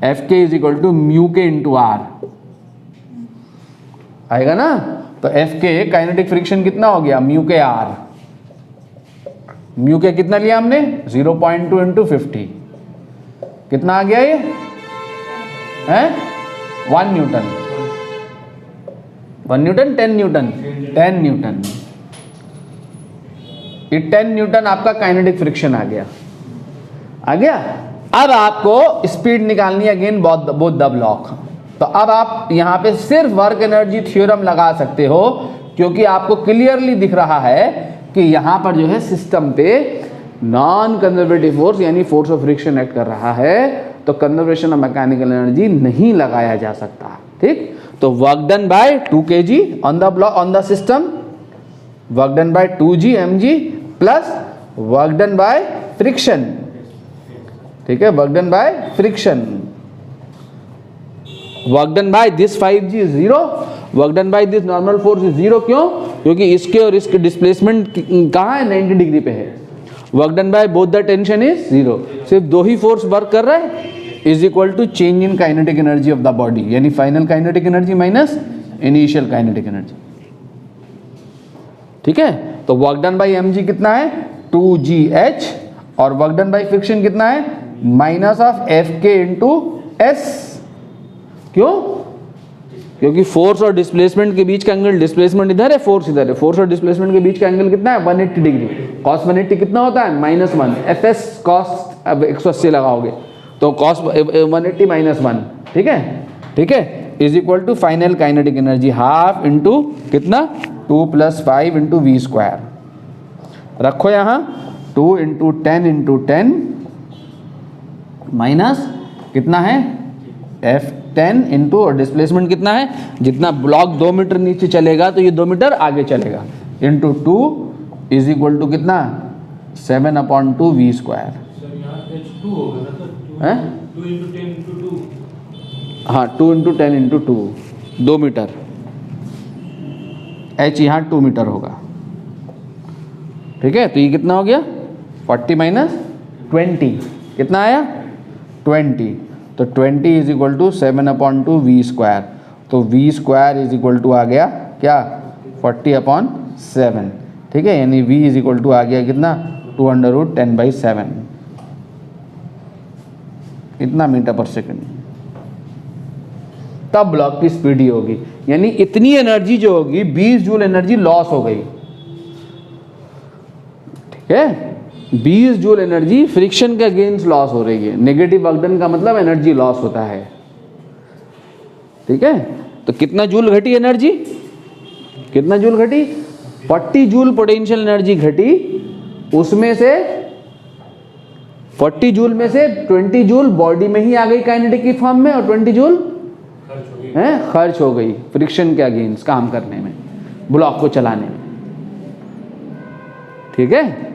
Fk = μk × r आएगा ना। तो Fk काइनेटिक फ्रिक्शन कितना हो गया μk r, μk कितना लिया हमने 0.2 × 50, कितना आ गया ये है 1 न्यूटन, 1 न्यूटन 10 न्यूटन 10 न्यूटन, ये 10 न्यूटन आपका काइनेटिक फ्रिक्शन आ गया। अब आपको स्पीड निकालनी है अगेन बोथ द ब्लॉक। तो अब आप यहां पे सिर्फ वर्क एनर्जी थ्योरम लगा सकते हो, क्योंकि आपको क्लियरली दिख रहा है कि यहां पर जो है सिस्टम पे नॉन कंजर्वेटिव फोर्स यानी फोर्स ऑफ फ्रिक्शन एक्ट कर रहा है, तो कंजर्वेशन ऑफ मैकेनिकल एनर्जी नहीं लगाया जा सकता, ठीक। तो work done bye 2 kg on the block on the system, work done bye 2g mg plus work done by friction, ठीक है, work done by friction. Work done by this 5g is 0, work done by this normal force is 0। क्यों, क्योंकि इसके और इसके डिस्प्लेसमेंट कहाँ है 90 डिग्री पे है। Work done by both the tension is 0, सिर्फ दो ही फोर्स वर्क कर रहा है, is equal to change in kinetic energy of the body, यानी final kinetic energy minus initial kinetic energy, ठीक है। तो वर्क डन बाय mg कितना है 2gh, और वर्क डन बाय फ्रिक्शन कितना है माइनस ऑफ Fk × s। क्यों, क्योंकि फोर्स और डिस्प्लेसमेंट के बीच का एंगल, डिस्प्लेसमेंट इधर है फोर्स इधर है, फोर्स और डिस्प्लेसमेंट के बीच का एंगल कितना है 180 डिग्री, cos 180 कितना होता है -1, Fs cos अब 180 लगाओगे तो cos 180 -1, ठीक है, ठीक है, is equal to final kinetic energy half into कितना 2 + 5 × v²। रखो यहाँ 2 × 10 × 10 माइनस कितना है F10 इंटू, और डिस्प्लेसमेंट कितना है, जितना ब्लॉक 2 मीटर नीचे चलेगा तो ये 2 मीटर आगे चलेगा, इंटू 2 इज इक्वल टू कितना 7/2 v²। है 2 × 10 × 2, हाँ 2 × 10 × 2 2 मीटर, h यहाँ 2 मीटर होगा, ठीक है। तो ये कितना हो गया 40 - 20 कितना आया 20, तो 20 इज इक्वल टू 7/2 v²। तो v² इज इक्वल टू आ गया क्या 40/7, ठीक है, यानी v इज इक्वल टू आ गया कितना 2√10/7 इतना मीटर पर सेकंड। तब ब्लॉक की स्पीड ही होगी। यानी इतनी एनर्जी जो होगी 20 जूल एनर्जी लॉस हो गई, ठीक है। 20 जूल एनर्जी फ्रिक्शन के अगेंस्ट लॉस हो रही है। नेगेटिव वर्क डन का मतलब एनर्जी लॉस होता है, ठीक है। तो कितना जूल घटी एनर्जी, कितना जूल घटी, 40 जूल पोटेंशियल एनर्जी घटी। उसमें से 40 जूल में से 20 जूल बॉडी में ही आ गई काइनेटिक की फॉर्म में, और 20 जूल खर्च हो गई फ्रिक्शन के अगेंस्ट काम करने में, ब्लॉक को चलाने में, ठीक है।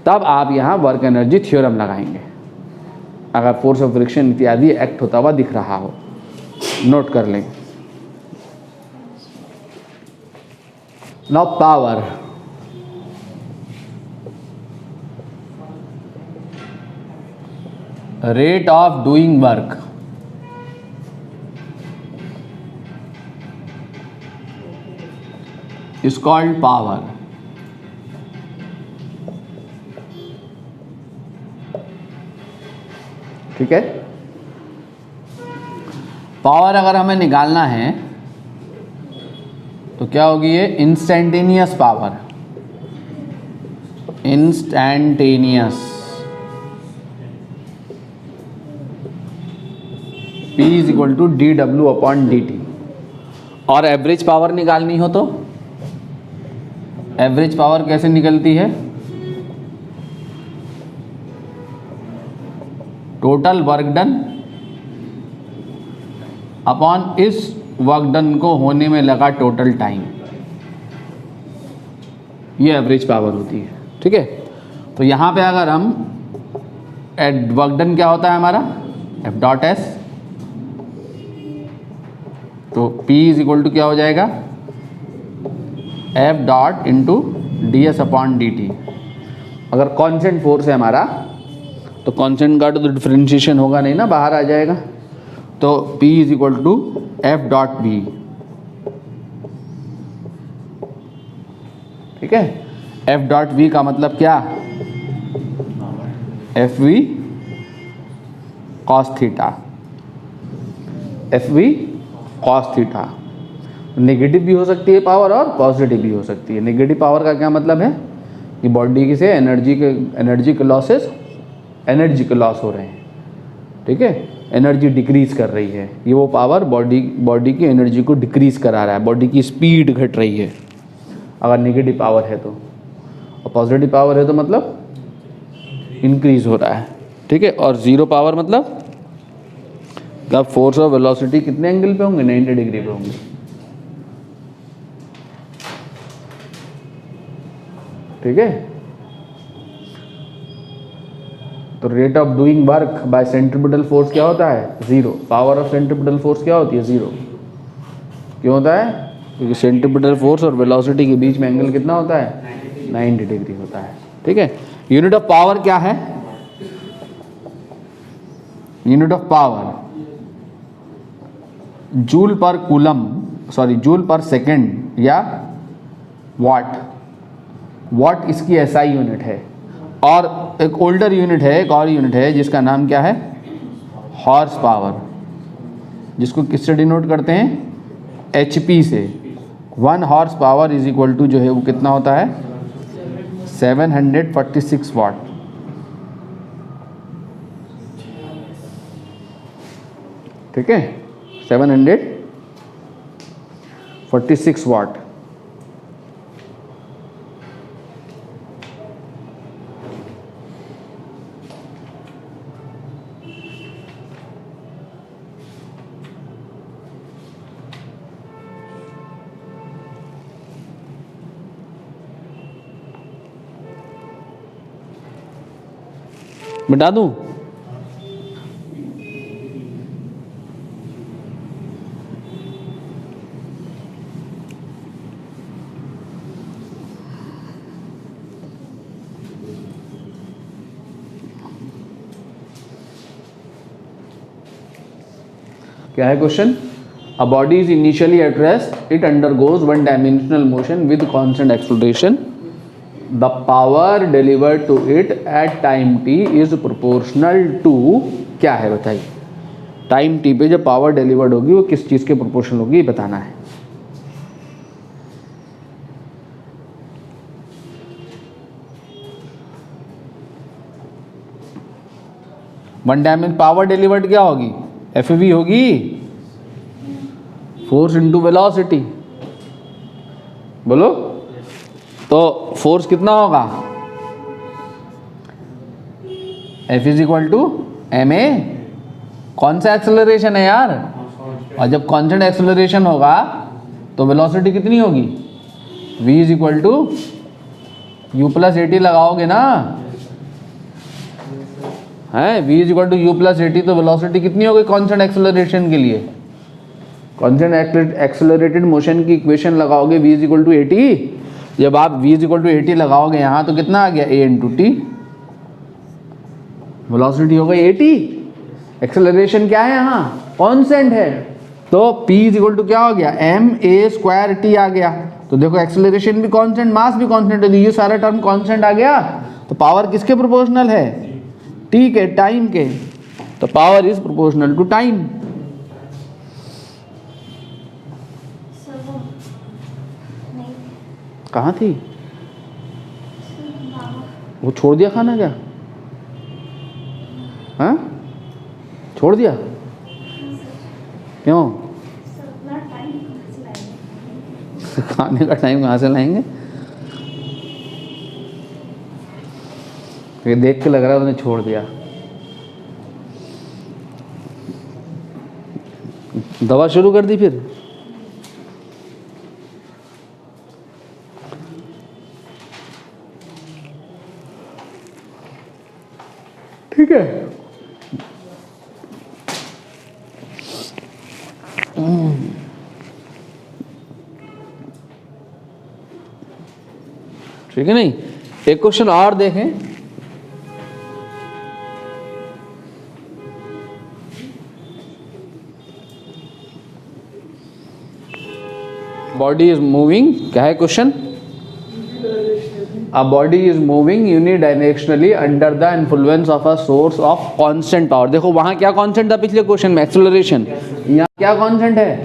तब आप यहाँ वर्क एनर्जी थ्योरम लगाएंगे अगर फोर्स ऑफ फ्रिक्शन इत्यादि एक्ट होता हुआ दिख रहा हो। नोट कर लें। Now power, rate of doing work, is called power। ठीक है। पावर अगर हमें निकालना है तो क्या होगी ये, instantaneous power, instantaneous, P is equal to dW upon dt। और एवरेज पावर निकालनी हो तो एवरेज पावर कैसे निकलती है, टोटल वर्क डन अपॉन इस वर्क डन को होने में लगा टोटल टाइम, ये एवरेज पावर होती है, ठीक है। तो यहाँ पे अगर हम वर्क डन क्या होता है हमारा, F डॉट S, तो P इज इक्वल टू क्या हो जाएगा, F dot into D S upon D T. अगर कांस्टेंट फोर्स है हमारा तो कांस्टेंट का तो डिफरेंशिएशन होगा नहीं ना, बाहर आ जाएगा। तो P is equal to F dot V, ठीक है। F डॉट V का मतलब क्या, F V cos theta, F V cos theta. Negative भी हो सकती है पावर और पॉजिटिव भी हो सकती है। नेगेटिव पावर का क्या मतलब है कि बॉडी से एनर्जी के लॉसेस, एनर्जी के लॉस हो रहे हैं, ठीक है, एनर्जी डिक्रीज कर रही है। ये वो पावर बॉडी की एनर्जी को डिक्रीज करा रहा है, बॉडी की स्पीड घट रही है अगर नेगेटिव पावर है तो। और पॉजिटिव पावर है तो मतलब इंक्रीज हो रहा है, ठीक है। और जीरो पावर मतलब अब फोर्स और वेलोसिटी कितने एंगल पे होंगे, 90 डिग्री पे होंगे, ठीक है। तो rate of doing work by centripetal force क्या होता है, zero. Power of centripetal force क्या होती है, जीरो। क्यों होता है, क्योंकि सेंट्रीपिटल फोर्स और वेलोसिटी के बीच में एंगल कितना होता है, 90 डिग्री होता है, ठीक है। यूनिट ऑफ पावर क्या है, यूनिट ऑफ पावर जूल पर कूलम, सॉरी जूल पर सेकेंड या वाट। वाट इसकी एसआई यूनिट है। और एक ओल्डर यूनिट है, एक और यूनिट है जिसका नाम क्या है, हॉर्स पावर, जिसको किससे डिनोट करते हैं, एचपी से। 1 horse power is equal to जो है वो कितना होता है, 746 वाट, ठीक है, 746 वाट। मिटा दूं, क्या है question, a body is initially at rest, it undergoes one dimensional motion with constant acceleration, the power delivered to it at time t is proportional to, क्या है बताइए, टाइम टी पे जो पावर डिलीवर्ड होगी वो किस चीज़ के प्रोपोर्शनल होगी, ये बताना है। वन टाइम में पावर डिलीवर्ड क्या होगी, एफवी होगी, फोर्स इनटू वेलोसिटी। बोलो, तो फोर्स कितना होगा, F is equal to m a. कौन सा एक्सेलरेशन है यार, और जब कांस्टेंट एक्सेलरेशन होगा तो वेलोसिटी कितनी होगी, v is equal to u plus at लगाओगे ना, है v is equal to u plus at, तो वेलोसिटी कितनी होगी कांस्टेंट एक्सेलरेशन के लिए, कांस्टेंट एक्सेलरेटेड मोशन की इक्वेशन लगाओगे v is equal to at. जब आप v is equal to at लगाओगे यहाँ तो कितना आ गया a इंटू टी, वेलोसिटी हो गई 80, एक्सेलरेशन क्या है यहाँ कांस्टेंट है, तो p इज इक्वल टू क्या हो गया m a स्क्वायर t आ गया। तो देखो एक्सेलरेशन भी कांस्टेंट, मास भी कांस्टेंट है, तो ये सारा टर्म कांस्टेंट आ गया। तो पावर किसके प्रोपोर्शनल है, t के, टाइम के, तो power is proportional to time. कहाँ थी वो, छोड़ दिया खाना क्या, हाँ छोड़ दिया, क्यों खाने का टाइम कहाँ से लाएंगे, ये देख के लग रहा है उन्हें छोड़ दिया। दवा शुरू कर दी फिर, ठीक है। ठीक है, नहीं एक क्वेश्चन और देखें। बॉडी इज मूविंग, क्या है question, A body is moving unidirectionally under the influence of a source of constant power। देखो वहां क्या कांस्टेंट था पिछले क्वेश्चन में, एक्सेलरेशन, यहाँ क्या कांस्टेंट है,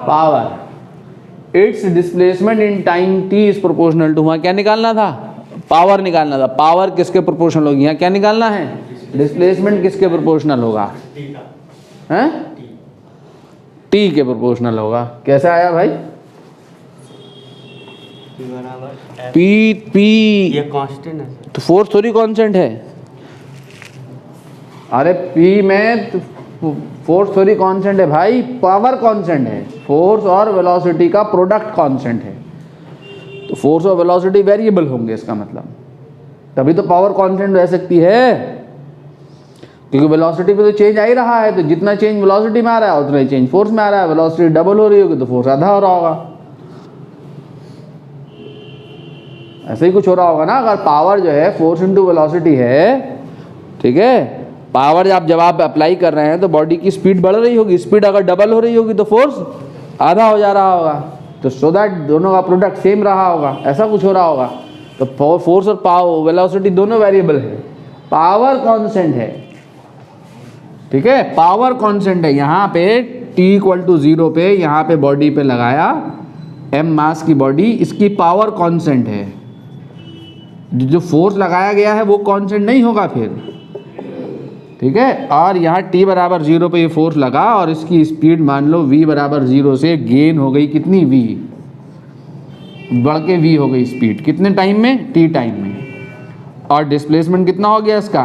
power. It's displacement in time t is proportional to, वहां क्या निकालना था, पावर निकालना था। पावर किसके प्रोपोर्शनल होगी, यहाँ क्या निकालना है, डिस्प्लेसमेंट किसके प्रोपोर्शनल होगा, हैं t के प्रोपोर्शनल होगा। कैसे आया भाई, पी ये कांस्टेंट है, तो फोर्स थोड़ी कांस्टेंट है, अरे पी में फोर्स थोड़ी कांस्टेंट है भाई, पावर कांस्टेंट है, फोर्स और वेलोसिटी का प्रोडक्ट कांस्टेंट है, तो फोर्स और वेलोसिटी वेरिएबल होंगे, इसका मतलब तभी तो पावर कांस्टेंट रह सकती है, क्योंकि वेलोसिटी पे तो चेंज आ ही रहा है, तो जितना चेंज वेलोसिटी में आ रहा है उतना ही चेंज फोर्स में आ रहा है। वेलोसिटी डबल हो रही होगी तो फोर्स आधा हो रहा होगा, ऐसे ही कुछ हो रहा होगा ना। अगर पावर जो है फोर्स इंटू वेलोसिटी है, ठीक है, पावर जब आप अप्लाई कर रहे हैं तो बॉडी की स्पीड बढ़ रही होगी, स्पीड अगर डबल हो रही होगी तो फोर्स आधा हो जा रहा होगा, तो सो दैट दोनों का प्रोडक्ट सेम रहा होगा, ऐसा कुछ हो रहा होगा। तो फोर्स और पावर वेलोसिटी दोनों वेरिएबल है, पावर कांस्टेंट है, ठीक है, पावर कांस्टेंट है। यहाँ पे t इक्वल टू 0 पे, यहाँ पे बॉडी पे लगाया m मास की बॉडी, इसकी पावर कांस्टेंट है, जो फोर्स लगाया गया है वो कांस्टेंट नहीं होगा फिर, ठीक है। और यहाँ t बराबर 0 पे ये फोर्स लगा और इसकी स्पीड मान लो v बराबर 0 से गेन हो गई कितनी, v बढ़ के v हो गई स्पीड, कितने टाइम में, t टाइम में, और डिस्प्लेसमेंट कितना हो गया इसका,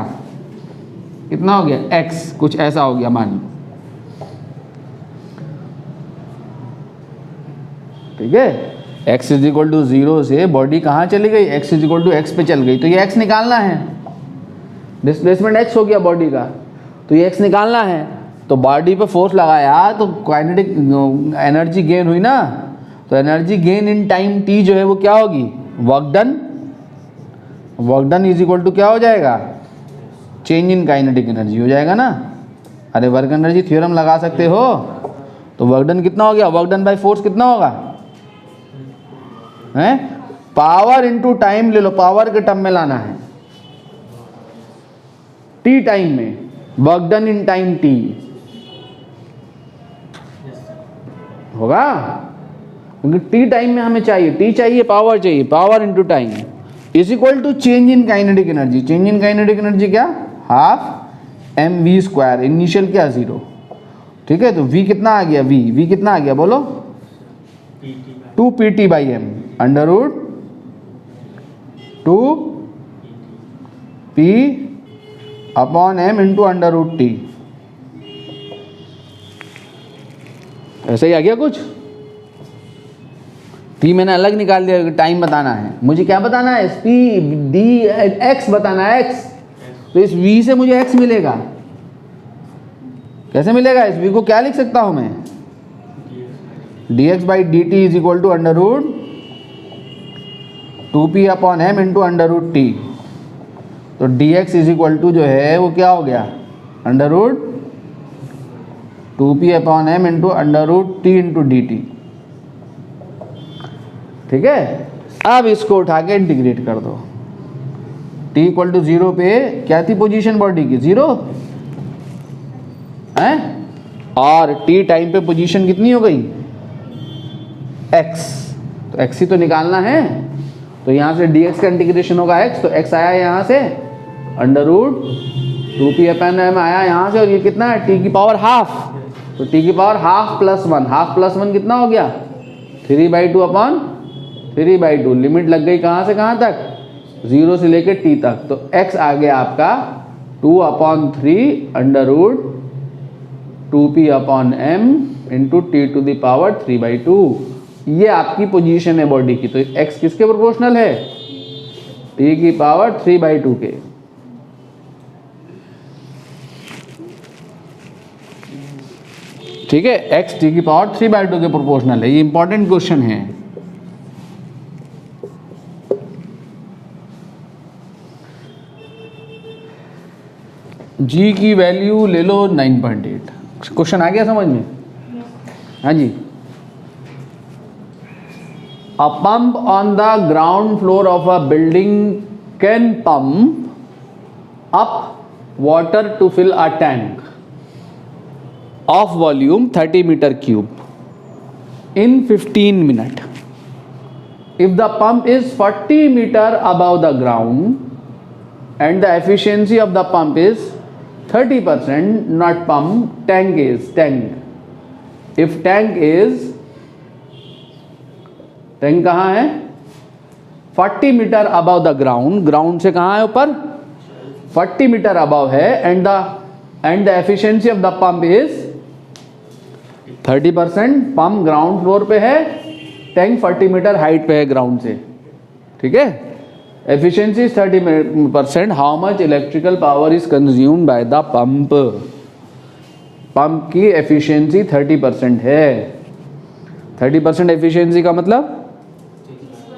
कितना हो गया x, कुछ ऐसा हो गया मान लो, ठीक है। x इज इक्वल टू 0 से बॉडी कहाँ चली गई, x is equal to x पे चल गई, तो ये x निकालना है, डिस्प्लेसमेंट x हो गया बॉडी का, तो ये x निकालना है। तो बॉडी पे फोर्स लगाया तो काइनेटिक एनर्जी गेन हुई ना, तो energy gain in time t जो है वो क्या होगी, work done, work done is equal to क्या हो जाएगा, चेंज इन काइनेटिक एनर्जी हो जाएगा ना। अरे वर्क एनर्जी थ्योरम लगा सकते हो, तो वर्क डन कितना हो गया, वर्क डन बाय फोर्स कितना होगा, है पावर इनटू टाइम ले लो, पावर के टर्म में लाना है, टी टाइम में, work done in time T होगा, क्योंकि टी टाइम में हमें चाहिए, टी चाहिए, power into time is equal to change in kinetic energy. Change in kinetic energy क्या, half M V square, initial क्या 0, ठीक है। तो v कितना आ गया, v कितना आ गया बोलो, 2 pt by m under root 2 p upon m into under root t. ऐसा ही आ गया कुछ। t मैंने अलग निकाल दिया, टाइम बताना है मुझे, क्या बताना है, स्पीड डी एक्स बताना है, x। तो इस v से मुझे x मिलेगा, कैसे मिलेगा, इस v को क्या लिख सकता हूं मैं, dx by d t is equal to under root 2p upon m into under root t. तो dx इज इक्वल टू जो है वो क्या हो गया, under root 2p upon m into under root t into d t, ठीक है। अब इसको उठा के इंटीग्रेट कर दो, t इक्वल टू 0 पे क्या थी पोजीशन बॉडी की, 0 है, और t टाइम पे पोजीशन कितनी हो गई, x। तो x ही तो निकालना है, तो यहाँ से dx का इंटीग्रेशन होगा x, तो x आया यहाँ से अंडर रूट 2p अपन m आया यहाँ से, और ये कितना है, t की पावर हाफ, तो t की power half plus 1, half plus 1 कितना हो गया, 3/2 अपॉन 3/2। लिमिट लग गई कहाँ से कहाँ तक, 0 से लेकर t तक। तो x आ गया आपका 2/3 under root 2p upon m into t to the power 3/2। ये आपकी पोजीशन है बॉडी की। तो x किसके प्रोपोर्शनल है, t की पावर 3/2 के। ठीक है, x t की पावर 3/2 के प्रोपोर्शनल है। ये इंपॉर्टेंट क्वेश्चन है। g की वैल्यू ले लो 9.8। क्वेश्चन आ गया समझ में, हाँ जी। A pump on the ground floor of a building can pump up water to fill a tank of volume 30 meter cube in 15 minutes. If the pump is 40 meter above the ground and the efficiency of the pump is 30%, not pump, tank is tank. If tank is, tank कहाँ है, 40 metre above the ground, ground से कहाँ है ऊपर, 40 मीटर अबव है, and the efficiency of the pump is 30%। Pump ground floor पे है, टैंक 40 मीटर हाइट पे है ग्राउंड से, ठीक है। Efficiency is 30%। How much electrical power is consumed by the pump, pump की एफिशिएंसी 30% है। 30% एफिशिएंसी का मतलब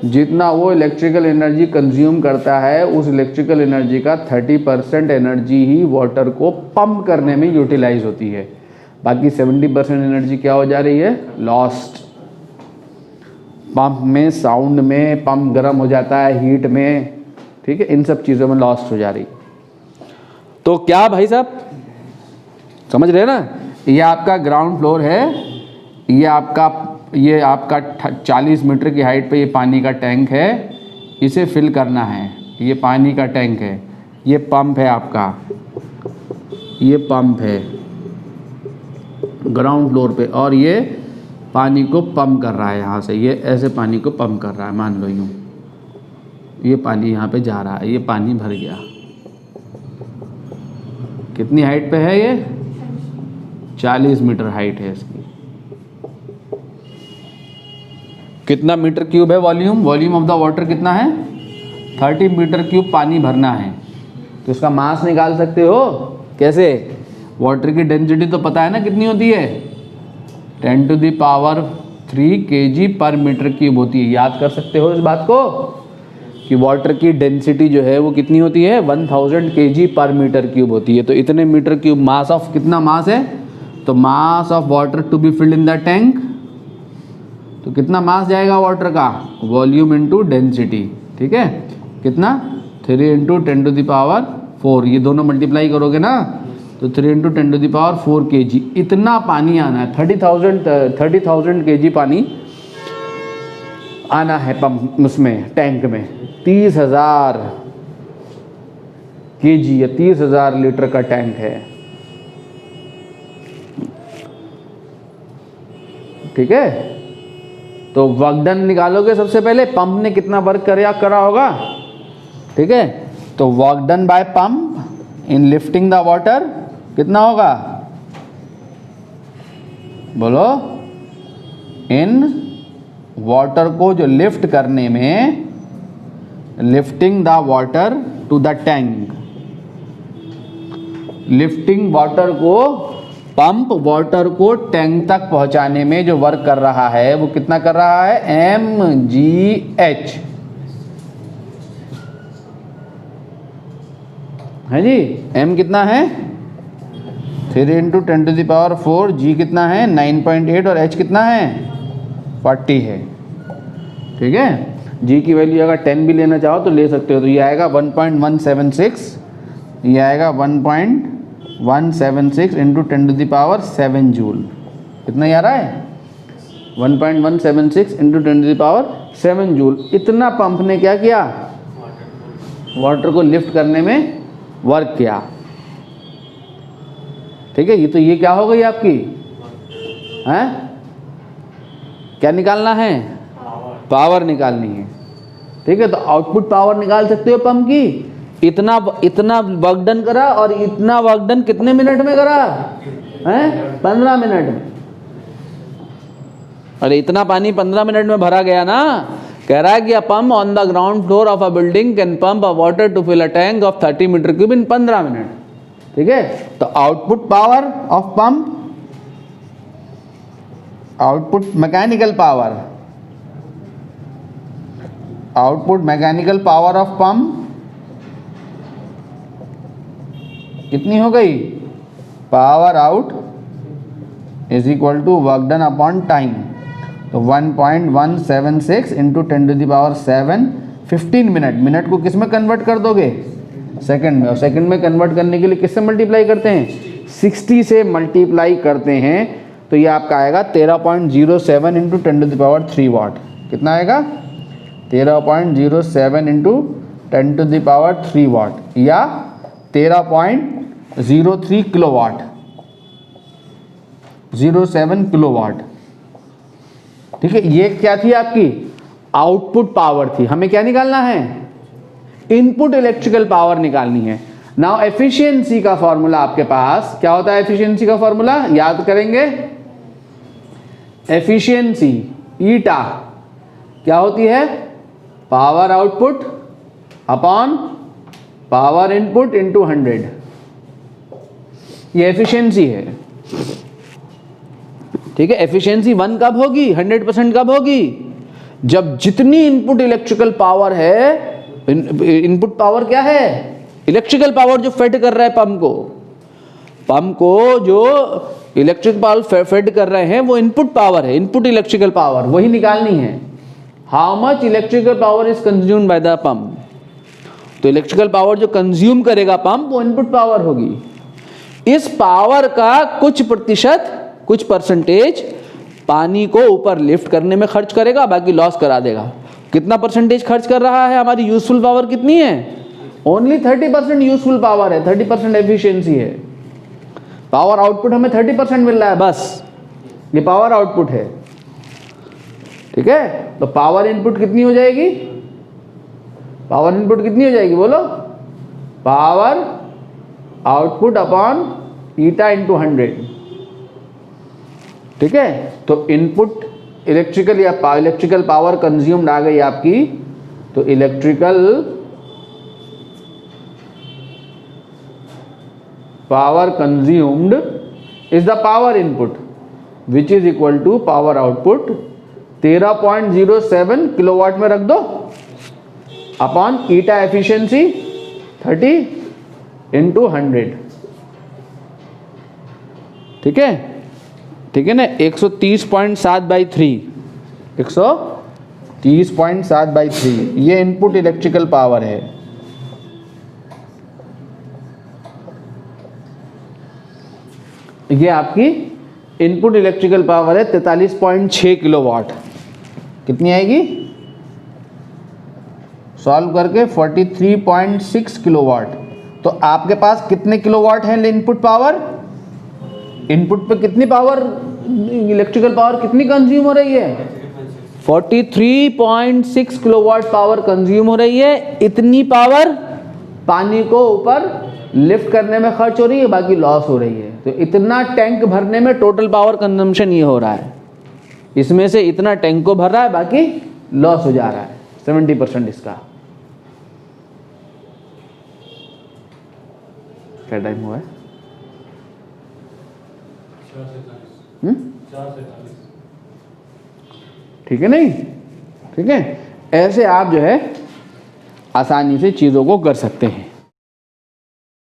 जितना वो इलेक्ट्रिकल एनर्जी कंज्यूम करता है, उस इलेक्ट्रिकल एनर्जी का 30% एनर्जी ही वाटर को पंप करने में यूटिलाइज होती है। बाकी 70% एनर्जी क्या हो जा रही है, लॉस्ट। पंप में, साउंड में, पंप गर्म हो जाता है हीट में, ठीक है, इन सब चीज़ों में लॉस्ट हो जा रही। तो क्या भाई साहब समझ रहे हैं ना, ये आपका ग्राउंड फ्लोर है, ये आपका 40 मीटर की हाइट पे ये पानी का टैंक है, इसे फिल करना है। ये पानी का टैंक है, ये पंप है आपका, ये पंप है ग्राउंड फ्लोर पे, और ये पानी को पंप कर रहा है यहाँ से, ये ऐसे पानी को पंप कर रहा है, मान लो यूँ, ये पानी यहाँ पे जा रहा है, ये पानी भर गया। कितनी हाइट पे है ये, 40 मीटर हाइट है इसकी। कितना मीटर क्यूब है volume, volume of the water कितना है, 30 मीटर क्यूब पानी भरना है। तो इसका मास निकाल सकते हो कैसे, वाटर की डेंसिटी तो पता है ना कितनी होती है, 10 टू द पावर 3 kg पर मीटर क्यूब होती है। याद कर सकते हो इस बात को कि वाटर की डेंसिटी जो है वो कितनी होती है, 1000 kg पर मीटर क्यूब होती है। तो इतने मीटर क्यूब मास ऑफ, कितना मास है, तो mass of water to be filled in the tank, तो कितना मास जाएगा वाटर का, वॉल्यूम इनटू डेंसिटी, ठीक है, कितना 3 × 10⁻⁴। ये दोनों मल्टीप्लाई करोगे ना तो 3 इंटू 10⁴ kg इतना पानी आना है। 30,000 kg पानी आना है पंप उसमें टैंक में। 30,000 kg या 30,000 लीटर का टैंक है, ठीक है। तो वर्क डन निकालोगे सबसे पहले, पंप ने कितना वर्क करा होगा, ठीक है। तो work done bye pump in lifting the water कितना होगा, बोलो। इन वाटर को जो लिफ्ट करने में, lifting the water to the tank, lifting water को, पंप वाटर को टैंक तक पहुंचाने में जो वर्क कर रहा है वो कितना कर रहा है, mgh, है जी। m कितना है 3 इंटू 10⁴, g कितना है 9.8 और h कितना है 40 है, ठीक है। g की वैल्यू अगर 10 भी लेना चाहो तो ले सकते हो। तो ये आएगा 1.176, ये आएगा 1.176 इंटू 10⁷ जूल। कितना ही आ रहा है 1.176 इंटू 10⁷ जूल। इतना पंप ने क्या किया, वाटर को लिफ्ट करने में वर्क किया, ठीक है। ये क्या हो गई आपकी, हैं, क्या निकालना है, पावर निकालनी है, ठीक है। तो आउटपुट पावर निकाल सकते हो पंप की। इतना वर्क डन करा, और इतना वर्क डन कितने मिनट में करा है, 15 मिनट में। अरे इतना पानी 15 मिनट में भरा गया ना। कह रहा है कि a pump on the ground floor of a building can pump a water to fill a tank of 30 metre cube in 15 minute, ठीक है। तो output power of pump, output mechanical power, output mechanical power of pump कितनी हो गई, power out is equal to work done upon time. तो 1.176 इंटू 10⁷, 15 मिनट, मिनट को किस में कन्वर्ट कर दोगे, सेकंड में। और सेकंड में कन्वर्ट करने के लिए किससे मल्टीप्लाई करते हैं, 60 से मल्टीप्लाई करते हैं। तो ये आपका आएगा 13.07 इंटू 10⁻³ वाट। कितना आएगा 13.07 इंटू 10⁻³ वाट, या 13.03 किलोवाट, 07 किलोवाट, ठीक है। ये क्या थी आपकी आउटपुट पावर थी। हमें क्या निकालना है, इनपुट इलेक्ट्रिकल पावर निकालनी है। नाउ एफिशिएंसी का फॉर्मूला आपके पास क्या होता है, एफिशिएंसी का फॉर्मूला याद करेंगे। एफिशिएंसी ईटा क्या होती है, power output upon power input into 100, ये एफिशिएंसी है, ठीक है। एफिशिएंसी 1 कब होगी, 100% कब होगी, जब जितनी इनपुट इलेक्ट्रिकल पावर है, इनपुट पावर क्या है, इलेक्ट्रिकल पावर जो फेड कर रहा है पंप को जो इलेक्ट्रिक पावर फेड कर रहे हैं वो इनपुट पावर है, इनपुट इलेक्ट्रिकल पावर वही निकालनी है। How much electrical power is consumed by the pump, तो इलेक्ट्रिकल पावर जो कंज्यूम करेगा पंप वो इनपुट पावर होगी। इस पावर का कुछ परसेंटेज पानी को ऊपर लिफ्ट करने में खर्च करेगा, बाकी लॉस करा देगा। कितना परसेंटेज खर्च कर रहा है, हमारी यूजफुल पावर कितनी है, ओनली 30% यूजफुल पावर है, 30% एफिशिएंसी है। पावर आउटपुट हमें 30% मिल रहा है, बस ये पावर आउटपुट है, ठीक है। तो पावर इनपुट कितनी हो जाएगी, पावर इनपुट कितनी हो जाएगी बोलो, power output upon eta into 100, ठीक है। तो इनपुट इलेक्ट्रिकल या इलेक्ट्रिकल पावर कंज्यूम्ड आ गई आपकी। तो electrical power consumed is the power input which is equal to power output 13.07 kilowatt में रख दो अपॉन ईटा एफिशिएंसी 30 इंटू 100, ठीक है, ठीक है ना। 130.7/3, 130.7/3 ये इनपुट इलेक्ट्रिकल पावर है। ये आपकी इनपुट इलेक्ट्रिकल पावर है 43.6 किलोवाट। कितनी आएगी? सॉल्व करके 43.6 किलोवाट। तो आपके पास कितने किलोवाट है इनपुट पावर? इनपुट पे कितनी पावर, इलेक्ट्रिकल पावर कितनी कंज्यूम हो रही है? 43.6 किलोवाट पावर कंज्यूम हो रही है। इतनी पावर पानी को ऊपर लिफ्ट करने में खर्च हो रही है, बाकी लॉस हो रही है। तो इतना टैंक भरने में टोटल पावर कंजम्पशन ये हो रहा है। इसमें से इतना टैंक को भर रहा है, बाकी लॉस हो जा रहा है 70% इसका। क्या टाइम हुआ है? 4:43। ठीक है नहीं? ठीक है, ऐसे आप जो है आसानी से चीज़ों को कर सकते हैं।